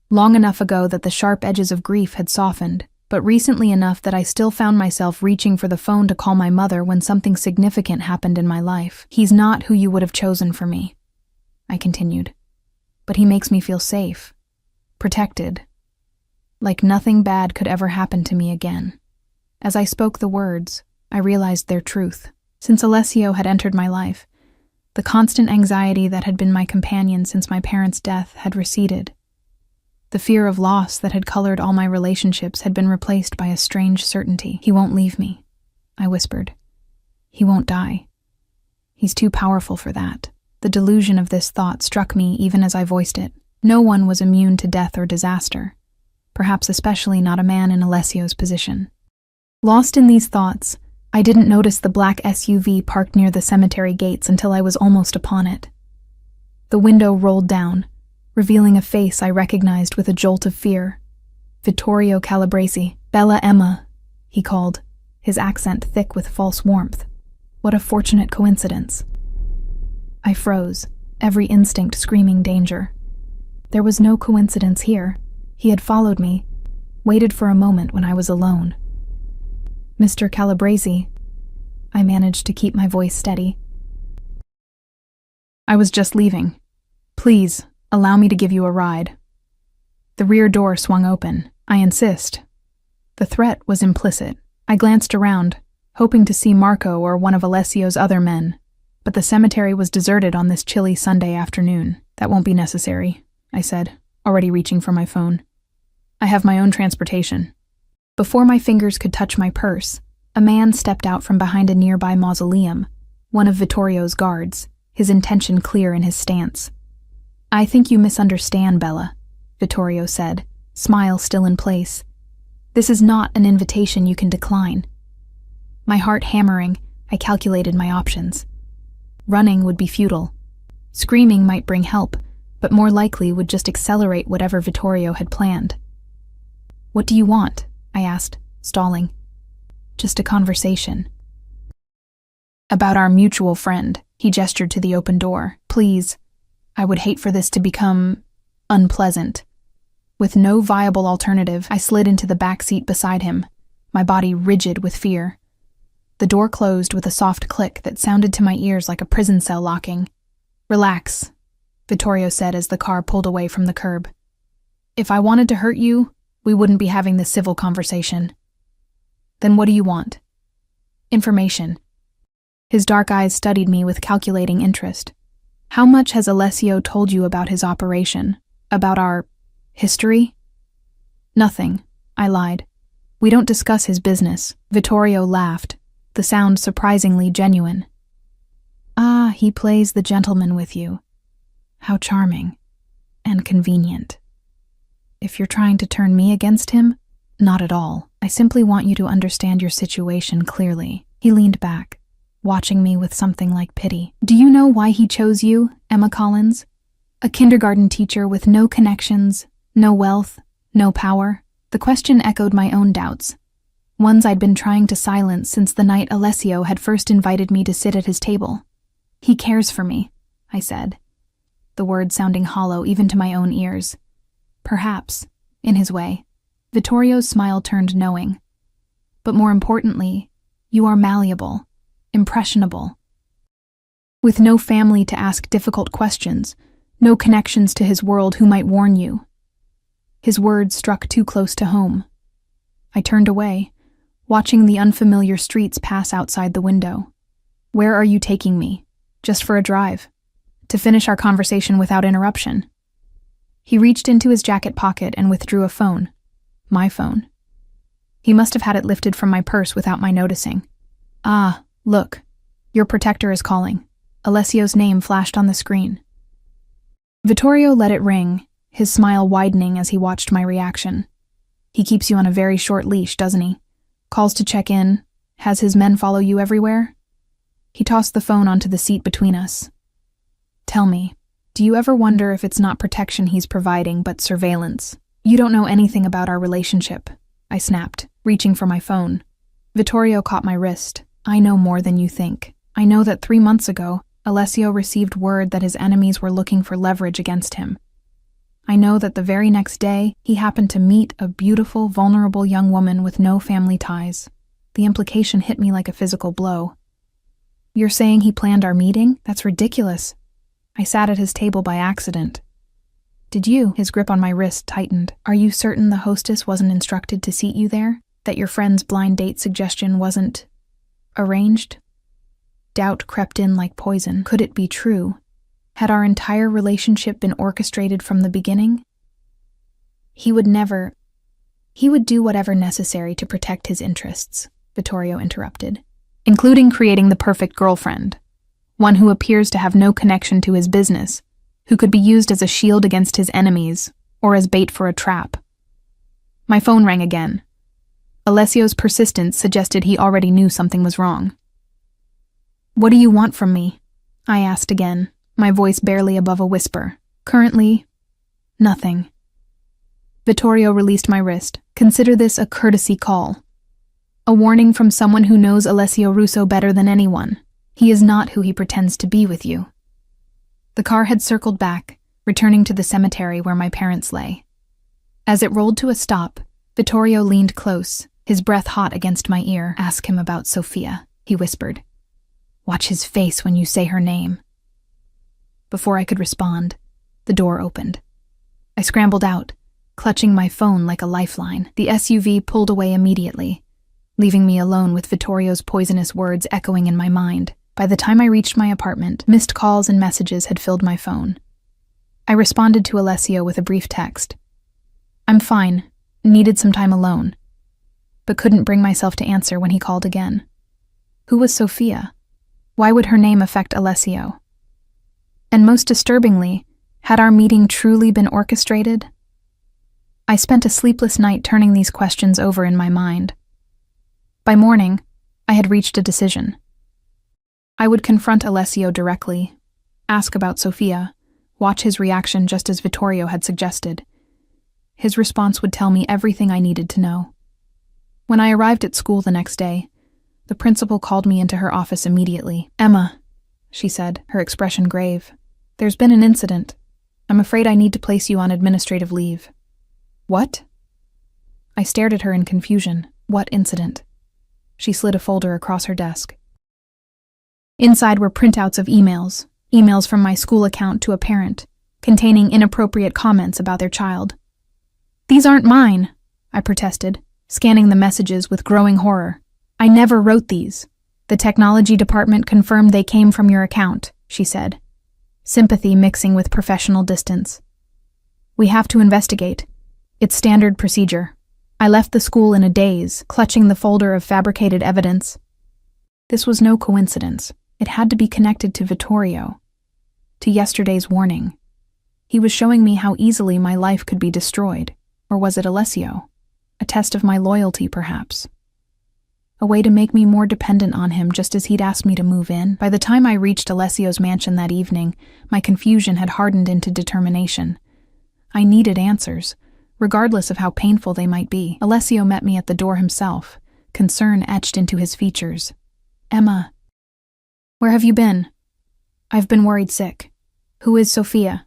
Speaker 1: Long enough ago that the sharp edges of grief had softened, but recently enough that I still found myself reaching for the phone to call my mother when something significant happened in my life. He's not who you would have chosen for me, I continued. But he makes me feel safe, protected, like nothing bad could ever happen to me again. As I spoke the words, I realized their truth. Since Alessio had entered my life, the constant anxiety that had been my companion since my parents' death had receded. The fear of loss that had colored all my relationships had been replaced by a strange certainty. He won't leave me, I whispered. He won't die. He's too powerful for that. The delusion of this thought struck me even as I voiced it. No one was immune to death or disaster, perhaps especially not a man in Alessio's position. Lost in these thoughts, I didn't notice the black SUV parked near the cemetery gates until I was almost upon it. The window rolled down, revealing a face I recognized with a jolt of fear. Vittorio Calabresi. "Bella Emma," he called, his accent thick with false warmth. What a fortunate coincidence. I froze, every instinct screaming danger. There was no coincidence here. He had followed me, waited for a moment when I was alone. "Mr. Calabresi," I managed to keep my voice steady. "I was just leaving. Please, allow me to give you a ride." The rear door swung open. "I insist." The threat was implicit. I glanced around, hoping to see Marco or one of Alessio's other men, but the cemetery was deserted on this chilly Sunday afternoon. "That won't be necessary," I said, already reaching for my phone. "I have my own transportation." Before my fingers could touch my purse, a man stepped out from behind a nearby mausoleum, one of Vittorio's guards, his intention clear in his stance. "I think you misunderstand, Bella," Vittorio said, smile still in place. "This is not an invitation you can decline." My heart hammering, I calculated my options. Running would be futile. Screaming might bring help, but more likely would just accelerate whatever Vittorio had planned. "What do you want?" I asked, stalling. "Just a conversation." "About our mutual friend," he gestured to the open door. "Please, I would hate for this to become unpleasant." With no viable alternative, I slid into the back seat beside him, my body rigid with fear. The door closed with a soft click that sounded to my ears like a prison cell locking. "Relax," Vittorio said as the car pulled away from the curb. "If I wanted to hurt you, we wouldn't be having this civil conversation." "Then what do you want?" "Information." His dark eyes studied me with calculating interest. "How much has Alessio told you about his operation? About our history?" "Nothing," I lied. "We don't discuss his business." Vittorio laughed, the sound surprisingly genuine. "Ah, he plays the gentleman with you. How charming. And convenient. If you're trying to turn me against him, not at all. I simply want you to understand your situation clearly." He leaned back, watching me with something like pity. "Do you know why he chose you, Emma Collins? A kindergarten teacher with no connections, no wealth, no power?" The question echoed my own doubts, ones I'd been trying to silence since the night Alessio had first invited me to sit at his table. "He cares for me," I said, the words sounding hollow even to my own ears. "Perhaps, in his way." Vittorio's smile turned knowing. "But more importantly, you are malleable, impressionable. With no family to ask difficult questions, no connections to his world who might warn you." His words struck too close to home. I turned away, watching the unfamiliar streets pass outside the window. "Where are you taking me? Just for a drive? To finish our conversation without interruption?" He reached into his jacket pocket and withdrew a phone. My phone. He must have had it lifted from my purse without my noticing. "Ah, look. Your protector is calling." Alessio's name flashed on the screen. Vittorio let it ring, his smile widening as he watched my reaction. "He keeps you on a very short leash, doesn't he? Calls to check in, has his men follow you everywhere?" He tossed the phone onto the seat between us. "Tell me, do you ever wonder if it's not protection he's providing but surveillance? You don't know anything about our relationship. I snapped, reaching for my phone. Vittorio caught my wrist. I know more than you think. I know that 3 months ago, Alessio received word that his enemies were looking for leverage against him. I know that the very next day, he happened to meet a beautiful, vulnerable young woman with no family ties. The implication hit me like a physical blow. You're saying he planned our meeting? That's ridiculous. I sat at his table by accident. Did you? His grip on my wrist tightened. Are you certain the hostess wasn't instructed to seat you there? That your friend's blind date suggestion wasn't arranged? Doubt crept in like poison. Could it be true? Had our entire relationship been orchestrated from the beginning? He would do whatever necessary to protect his interests, Vittorio interrupted, including creating the perfect girlfriend, one who appears to have no connection to his business, who could be used as a shield against his enemies or as bait for a trap. My phone rang again. Alessio's persistence suggested he already knew something was wrong. What do you want from me? I asked again, my voice barely above a whisper. Currently, nothing. Vittorio released my wrist. Consider this a courtesy call. A warning from someone who knows Alessio Russo better than anyone. He is not who he pretends to be with you. The car had circled back, returning to the cemetery where my parents lay. As it rolled to a stop, Vittorio leaned close, his breath hot against my ear. Ask him about Sofia, he whispered. Watch his face when you say her name. Before I could respond, the door opened. I scrambled out, clutching my phone like a lifeline. The SUV pulled away immediately, leaving me alone with Vittorio's poisonous words echoing in my mind. By the time I reached my apartment, missed calls and messages had filled my phone. I responded to Alessio with a brief text. I'm fine, needed some time alone, but couldn't bring myself to answer when he called again. Who was Sofia? Why would her name affect Alessio? And most disturbingly, had our meeting truly been orchestrated? I spent a sleepless night turning these questions over in my mind. By morning, I had reached a decision. I would confront Alessio directly, ask about Sofia, watch his reaction just as Vittorio had suggested. His response would tell me everything I needed to know. When I arrived at school the next day, the principal called me into her office immediately. Emma, she said, her expression grave. There's been an incident. I'm afraid I need to place you on administrative leave. What? I stared at her in confusion. What incident? She slid a folder across her desk. Inside were printouts of emails from my school account to a parent, containing inappropriate comments about their child. These aren't mine, I protested, scanning the messages with growing horror. I never wrote these. The technology department confirmed they came from your account, she said, sympathy mixing with professional distance. We have to investigate. It's standard procedure. I left the school in a daze, clutching the folder of fabricated evidence. This was no coincidence. It had to be connected to Vittorio, to yesterday's warning. He was showing me how easily my life could be destroyed. Or was it Alessio? A test of my loyalty, perhaps. A way to make me more dependent on him just as he'd asked me to move in. By the time I reached Alessio's mansion that evening, my confusion had hardened into determination. I needed answers, regardless of how painful they might be. Alessio met me at the door himself, concern etched into his features. Emma, where have you been? I've been worried sick. Who is Sofia?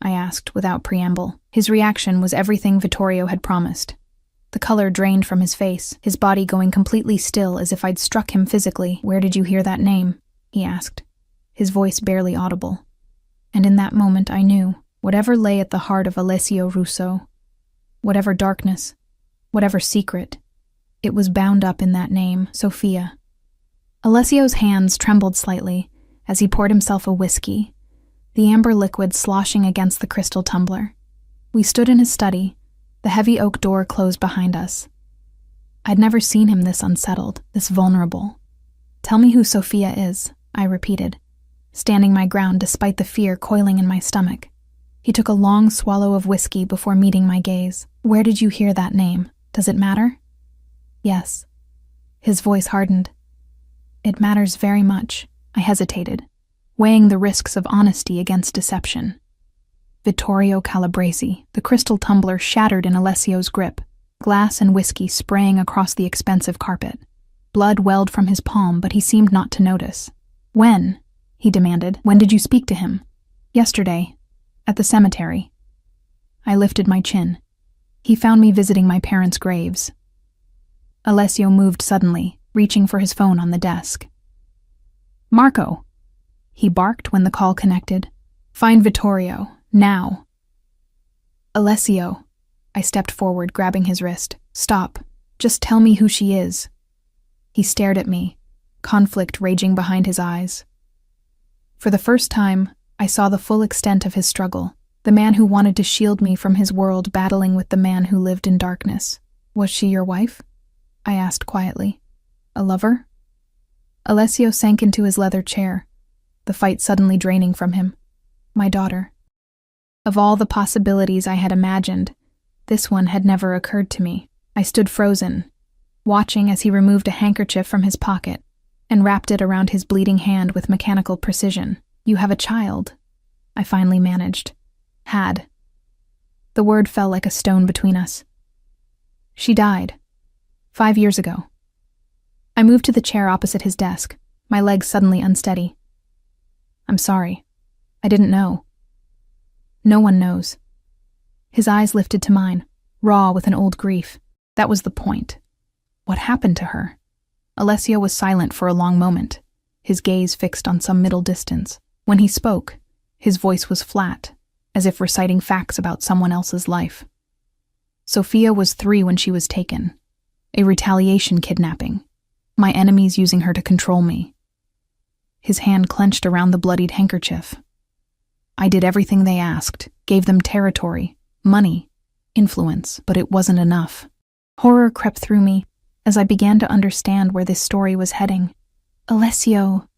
Speaker 1: I asked without preamble. His reaction was everything Vittorio had promised. The color drained from his face, his body going completely still as if I'd struck him physically. Where did you hear that name? He asked, his voice barely audible. And in that moment I knew, whatever lay at the heart of Alessio Russo, whatever darkness, whatever secret, it was bound up in that name, Sofia. Alessio's hands trembled slightly as he poured himself a whiskey, the amber liquid sloshing against the crystal tumbler. We stood in his study, the heavy oak door closed behind us. I'd never seen him this unsettled, this vulnerable. Tell me who Sofia is, I repeated, standing my ground despite the fear coiling in my stomach. He took a long swallow of whiskey before meeting my gaze. Where did you hear that name? Does it matter? Yes. His voice hardened. It matters very much, I hesitated, weighing the risks of honesty against deception. Vittorio Calabresi, the crystal tumbler shattered in Alessio's grip. glass and whiskey spraying across the expensive carpet. Blood welled from his palm, but he seemed not to notice. "When?" he demanded. "When did you speak to him?" "Yesterday, at the cemetery." I lifted my chin. "He found me visiting my parents' graves." Alessio moved suddenly, reaching for his phone on the desk. "Marco!" he barked when the call connected. "Find Vittorio, now." "Alessio," I stepped forward, grabbing his wrist. "Stop. Just tell me who she is." He stared at me, conflict raging behind his eyes. For the first time, I saw the full extent of his struggle, the man who wanted to shield me from his world battling with the man who lived in darkness. "Was she your wife?" I asked quietly. "A lover?" Alessio sank into his leather chair, the fight suddenly draining from him. "My daughter." Of all the possibilities I had imagined, this one had never occurred to me. I stood frozen, watching as he removed a handkerchief from his pocket and wrapped it around his bleeding hand with mechanical precision. "You have a child," I finally managed. "Had." The word fell like a stone between us. "She died. 5 years ago." I moved to the chair opposite his desk, my legs suddenly unsteady. "I'm sorry. I didn't know." "No one knows." His eyes lifted to mine, raw with an old grief. That was the point. What happened to her? Alessio was silent for a long moment, his gaze fixed on some middle distance. When he spoke, his voice was flat, as if reciting facts about someone else's life. Sophia was 3 when she was taken. A retaliation kidnapping. My enemies using her to control me. His hand clenched around the bloodied handkerchief. I did everything they asked, gave them territory, money, influence, but it wasn't enough. Horror crept through me as I began to understand where this story was heading. "Alessio."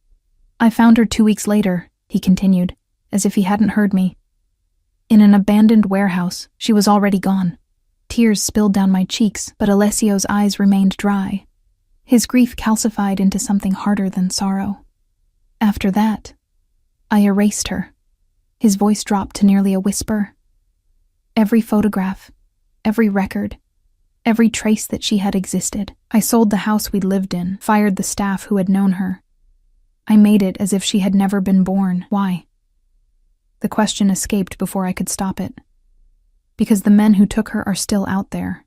Speaker 1: "I found her 2 weeks later," he continued, as if he hadn't heard me. "In an abandoned warehouse. She was already gone." Tears spilled down my cheeks, but Alessio's eyes remained dry. His grief calcified into something harder than sorrow. "After that, I erased her." His voice dropped to nearly a whisper. "Every photograph, every record, every trace that she had existed. I sold the house we'd lived in, fired the staff who had known her. I made it as if she had never been born. Why?" The question escaped before I could stop it. "Because the men who took her are still out there."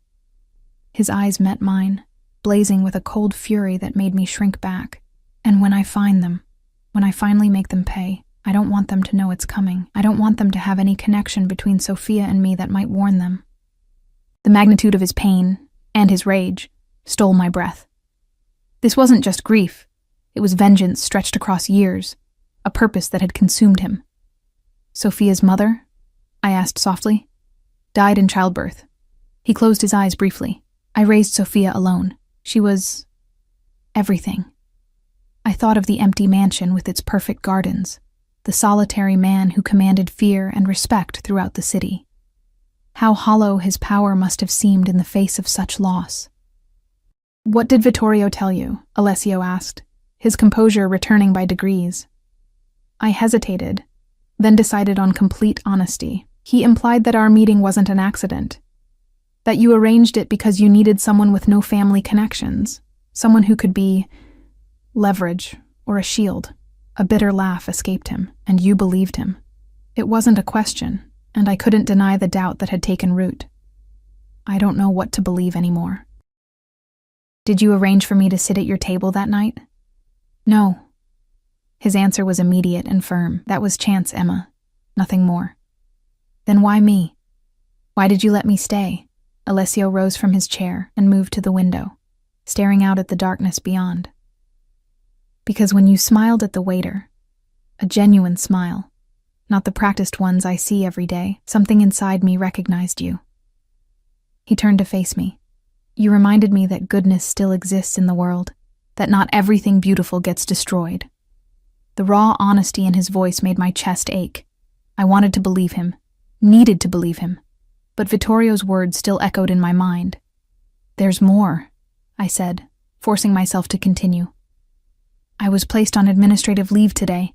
Speaker 1: His eyes met mine, blazing with a cold fury that made me shrink back. "And when I find them, when I finally make them pay, I don't want them to know it's coming. I don't want them to have any connection between Sophia and me that might warn them." The magnitude of his pain, and his rage, stole my breath. This wasn't just grief. It was vengeance stretched across years, a purpose that had consumed him. "Sophia's mother?" I asked softly. "Died in childbirth." He closed his eyes briefly. "I raised Sophia alone. She was everything." I thought of the empty mansion with its perfect gardens, the solitary man who commanded fear and respect throughout the city. How hollow his power must have seemed in the face of such loss. "What did Vittorio tell you?" Alessio asked, his composure returning by degrees. I hesitated, then decided on complete honesty. "He implied that our meeting wasn't an accident, that you arranged it because you needed someone with no family connections, someone who could be leverage or a shield." A bitter laugh escaped him, and you believed him. It wasn't a question, and I couldn't deny the doubt that had taken root. I don't know what to believe anymore. "Did you arrange for me to sit at your table that night?" "No." His answer was immediate and firm. "That was chance, Emma. Nothing more." "Then why me? Why did you let me stay?" Alessio rose from his chair and moved to the window, staring out at the darkness beyond. "Because when you smiled at the waiter, a genuine smile, not the practiced ones I see every day, something inside me recognized you." He turned to face me. "You reminded me that goodness still exists in the world, that not everything beautiful gets destroyed." The raw honesty in his voice made my chest ache. I wanted to believe him, needed to believe him, but Vittorio's words still echoed in my mind. "There's more," I said, forcing myself to continue. "I was placed on administrative leave today.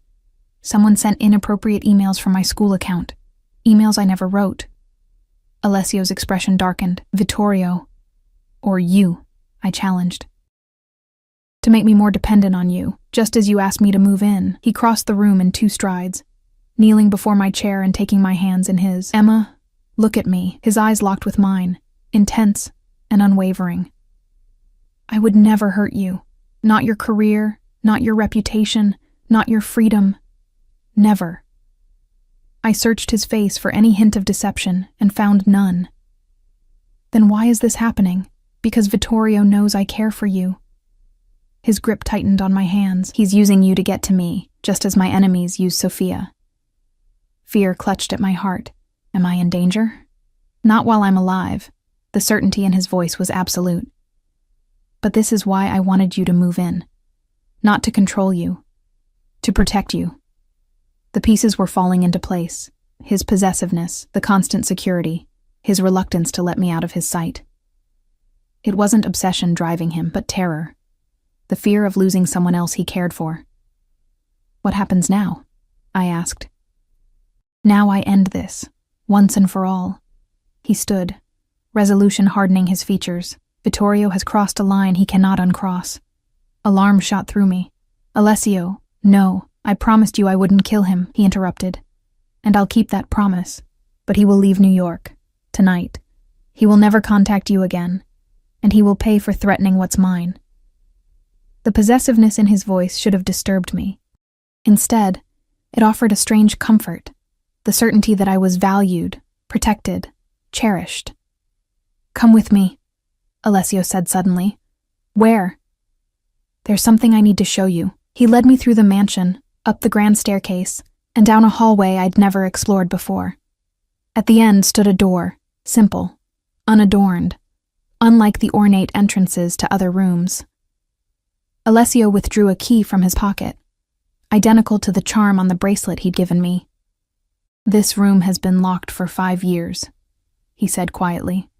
Speaker 1: Someone sent inappropriate emails from my school account, emails I never wrote." Alessio's expression darkened. "Vittorio, Or you, I challenged. To make me more dependent on you, just as you asked me to move in. He crossed the room in 2 strides, kneeling before my chair and taking my hands in his. Emma, look at me. His eyes locked with mine, intense and unwavering. I would never hurt you. Not your career, not your reputation, not your freedom. Never. I searched his face for any hint of deception and found none. Then why is this happening? Because Vittorio knows I care for you. His grip tightened on my hands. He's using you to get to me, just as my enemies use Sophia. Fear clutched at my heart. Am I in danger? Not while I'm alive. The certainty in his voice was absolute. But this is why I wanted you to move in. Not to control you. To protect you. The pieces were falling into place. His possessiveness, the constant security, his reluctance to let me out of his sight. It wasn't obsession driving him, but terror. The fear of losing someone else he cared for. What happens now? I asked. Now I end this, once and for all. He stood, resolution hardening his features. Vittorio has crossed a line he cannot uncross. Alarm shot through me. Alessio, no, I promised you I wouldn't kill him, he interrupted. And I'll keep that promise. But he will leave New York, tonight. He will never contact you again. And he will pay for threatening what's mine. The possessiveness in his voice should have disturbed me. Instead, it offered a strange comfort, the certainty that I was valued, protected, cherished. Come with me, Alessio said suddenly. Where? There's something I need to show you. He led me through the mansion, up the grand staircase, and down a hallway I'd never explored before. At the end stood a door, simple, unadorned, unlike the ornate entrances to other rooms. Alessio withdrew a key from his pocket, identical to the charm on the bracelet he'd given me. This room has been locked for 5 years, he said quietly.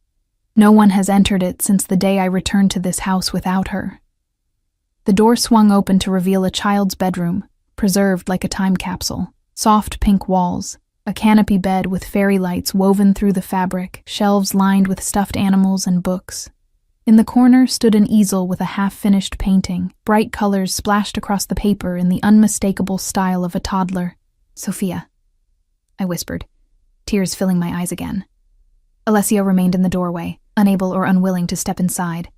Speaker 1: No one has entered it since the day I returned to this house without her. The door swung open to reveal a child's bedroom, preserved like a time capsule. Soft pink walls, a canopy bed with fairy lights woven through the fabric, shelves lined with stuffed animals and books. In the corner stood an easel with a half-finished painting, bright colors splashed across the paper in the unmistakable style of a toddler. Sophia, I whispered, tears filling my eyes again. Alessio remained in the doorway, unable or unwilling to step inside.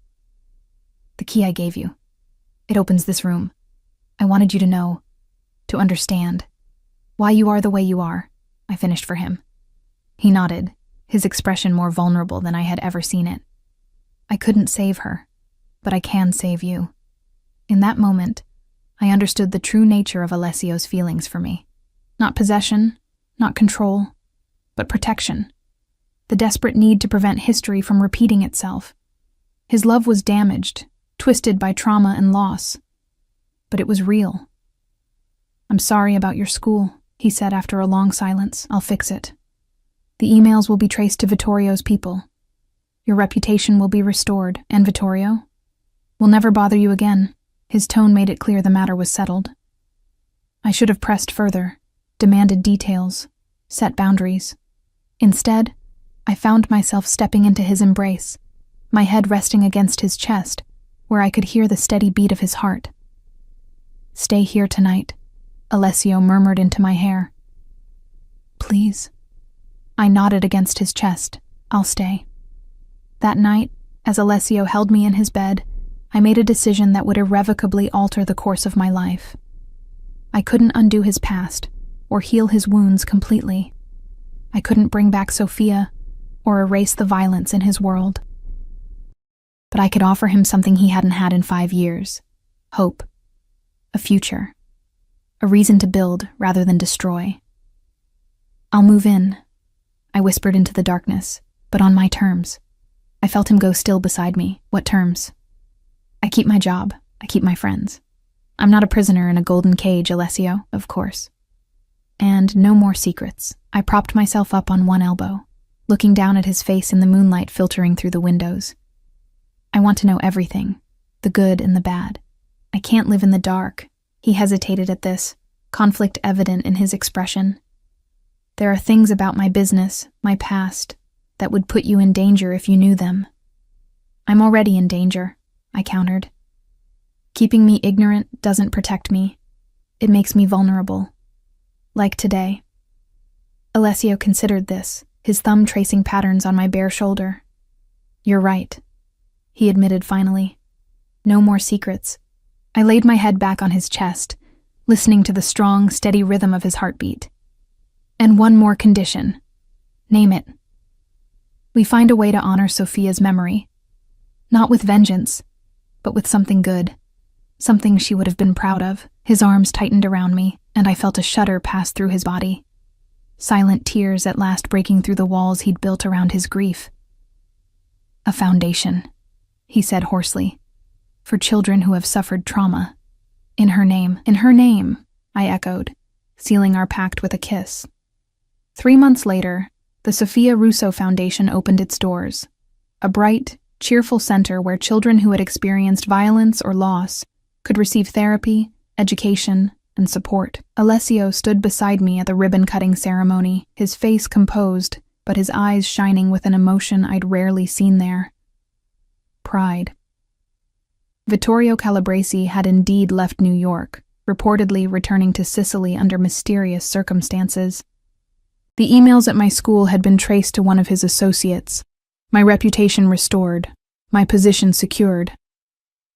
Speaker 1: The key I gave you. It opens this room. I wanted you to know, to understand, why you are the way you are, I finished for him. He nodded, his expression more vulnerable than I had ever seen it. I couldn't save her, but I can save you. In that moment, I understood the true nature of Alessio's feelings for me. Not possession, not control, but protection. The desperate need to prevent history from repeating itself. His love was damaged, twisted by trauma and loss. But it was real. I'm sorry about your school, he said after a long silence. I'll fix it. The emails will be traced to Vittorio's people. Your reputation will be restored, and Vittorio will never bother you again. His tone made it clear the matter was settled. I should have pressed further, demanded details, set boundaries. Instead, I found myself stepping into his embrace, my head resting against his chest, where I could hear the steady beat of his heart. Stay here tonight, Alessio murmured into my hair. Please. I nodded against his chest. I'll stay. That night, as Alessio held me in his bed, I made a decision that would irrevocably alter the course of my life. I couldn't undo his past, or heal his wounds completely. I couldn't bring back Sophia, or erase the violence in his world. But I could offer him something he hadn't had in 5 years. Hope. A future. A reason to build rather than destroy. I'll move in, I whispered into the darkness, but on my terms. I felt him go still beside me. What terms? I keep my job. I keep my friends. I'm not a prisoner in a golden cage, Alessio, of course. And no more secrets. I propped myself up on one elbow, looking down at his face in the moonlight filtering through the windows. I want to know everything, the good and the bad. I can't live in the dark. He hesitated at this, conflict evident in his expression. There are things about my business, my past, that would put you in danger if you knew them. I'm already in danger, I countered. Keeping me ignorant doesn't protect me. It makes me vulnerable. Like today. Alessio considered this, his thumb tracing patterns on my bare shoulder. You're right, he admitted finally. No more secrets. I laid my head back on his chest, listening to the strong, steady rhythm of his heartbeat. And one more condition. Name it. We find a way to honor Sophia's memory. Not with vengeance, but with something good. Something she would have been proud of. His arms tightened around me, and I felt a shudder pass through his body. Silent tears at last breaking through the walls he'd built around his grief. A foundation, he said hoarsely, for children who have suffered trauma. In her name, I echoed, sealing our pact with a kiss. 3 months later, the Sophia Russo Foundation opened its doors, a bright, cheerful center where children who had experienced violence or loss could receive therapy, education, and support. Alessio stood beside me at the ribbon-cutting ceremony, his face composed, but his eyes shining with an emotion I'd rarely seen there. Pride. Vittorio Calabresi had indeed left New York, reportedly returning to Sicily under mysterious circumstances. The emails at my school had been traced to one of his associates, my reputation restored, my position secured.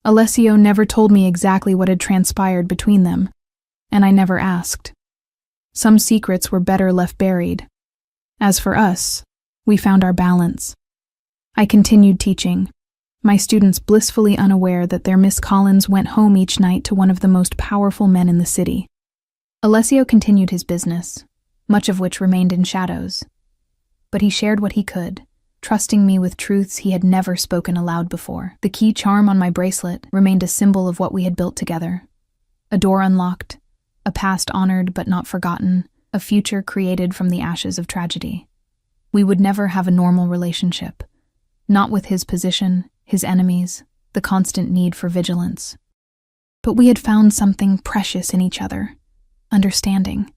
Speaker 1: Alessio never told me exactly what had transpired between them, and I never asked. Some secrets were better left buried. As for us, we found our balance. I continued teaching, my students blissfully unaware that their Miss Collins went home each night to one of the most powerful men in the city. Alessio continued his business, much of which remained in shadows. But he shared what he could, trusting me with truths he had never spoken aloud before. The key charm on my bracelet remained a symbol of what we had built together. A door unlocked, a past honored but not forgotten, a future created from the ashes of tragedy. We would never have a normal relationship, not with his position, his enemies, the constant need for vigilance. But we had found something precious in each other, understanding,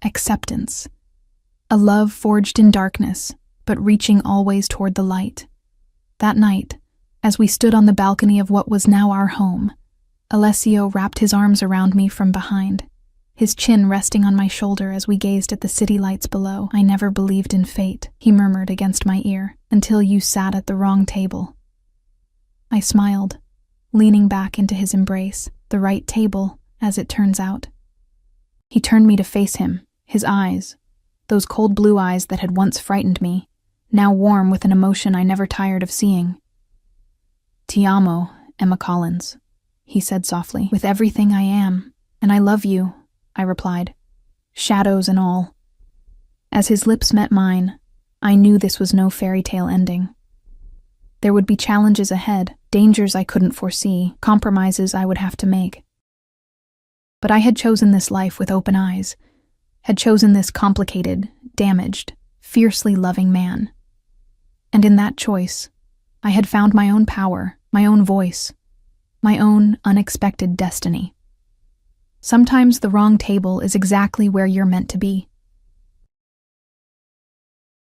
Speaker 1: acceptance, a love forged in darkness, but reaching always toward the light. That night, as we stood on the balcony of what was now our home, Alessio wrapped his arms around me from behind, his chin resting on my shoulder as we gazed at the city lights below. I never believed in fate, he murmured against my ear, until you sat at the wrong table. I smiled, leaning back into his embrace, the right table, as it turns out. He turned me to face him, his eyes, those cold blue eyes that had once frightened me, now warm with an emotion I never tired of seeing. Ti amo, Emma Collins, he said softly. With everything I am, and I love you, I replied, shadows and all. As his lips met mine, I knew this was no fairy tale ending. There would be challenges ahead, dangers I couldn't foresee, compromises I would have to make. But I had chosen this life with open eyes, had chosen this complicated, damaged, fiercely loving man. And in that choice, I had found my own power, my own voice, my own unexpected destiny. Sometimes the wrong table is exactly where you're meant to be.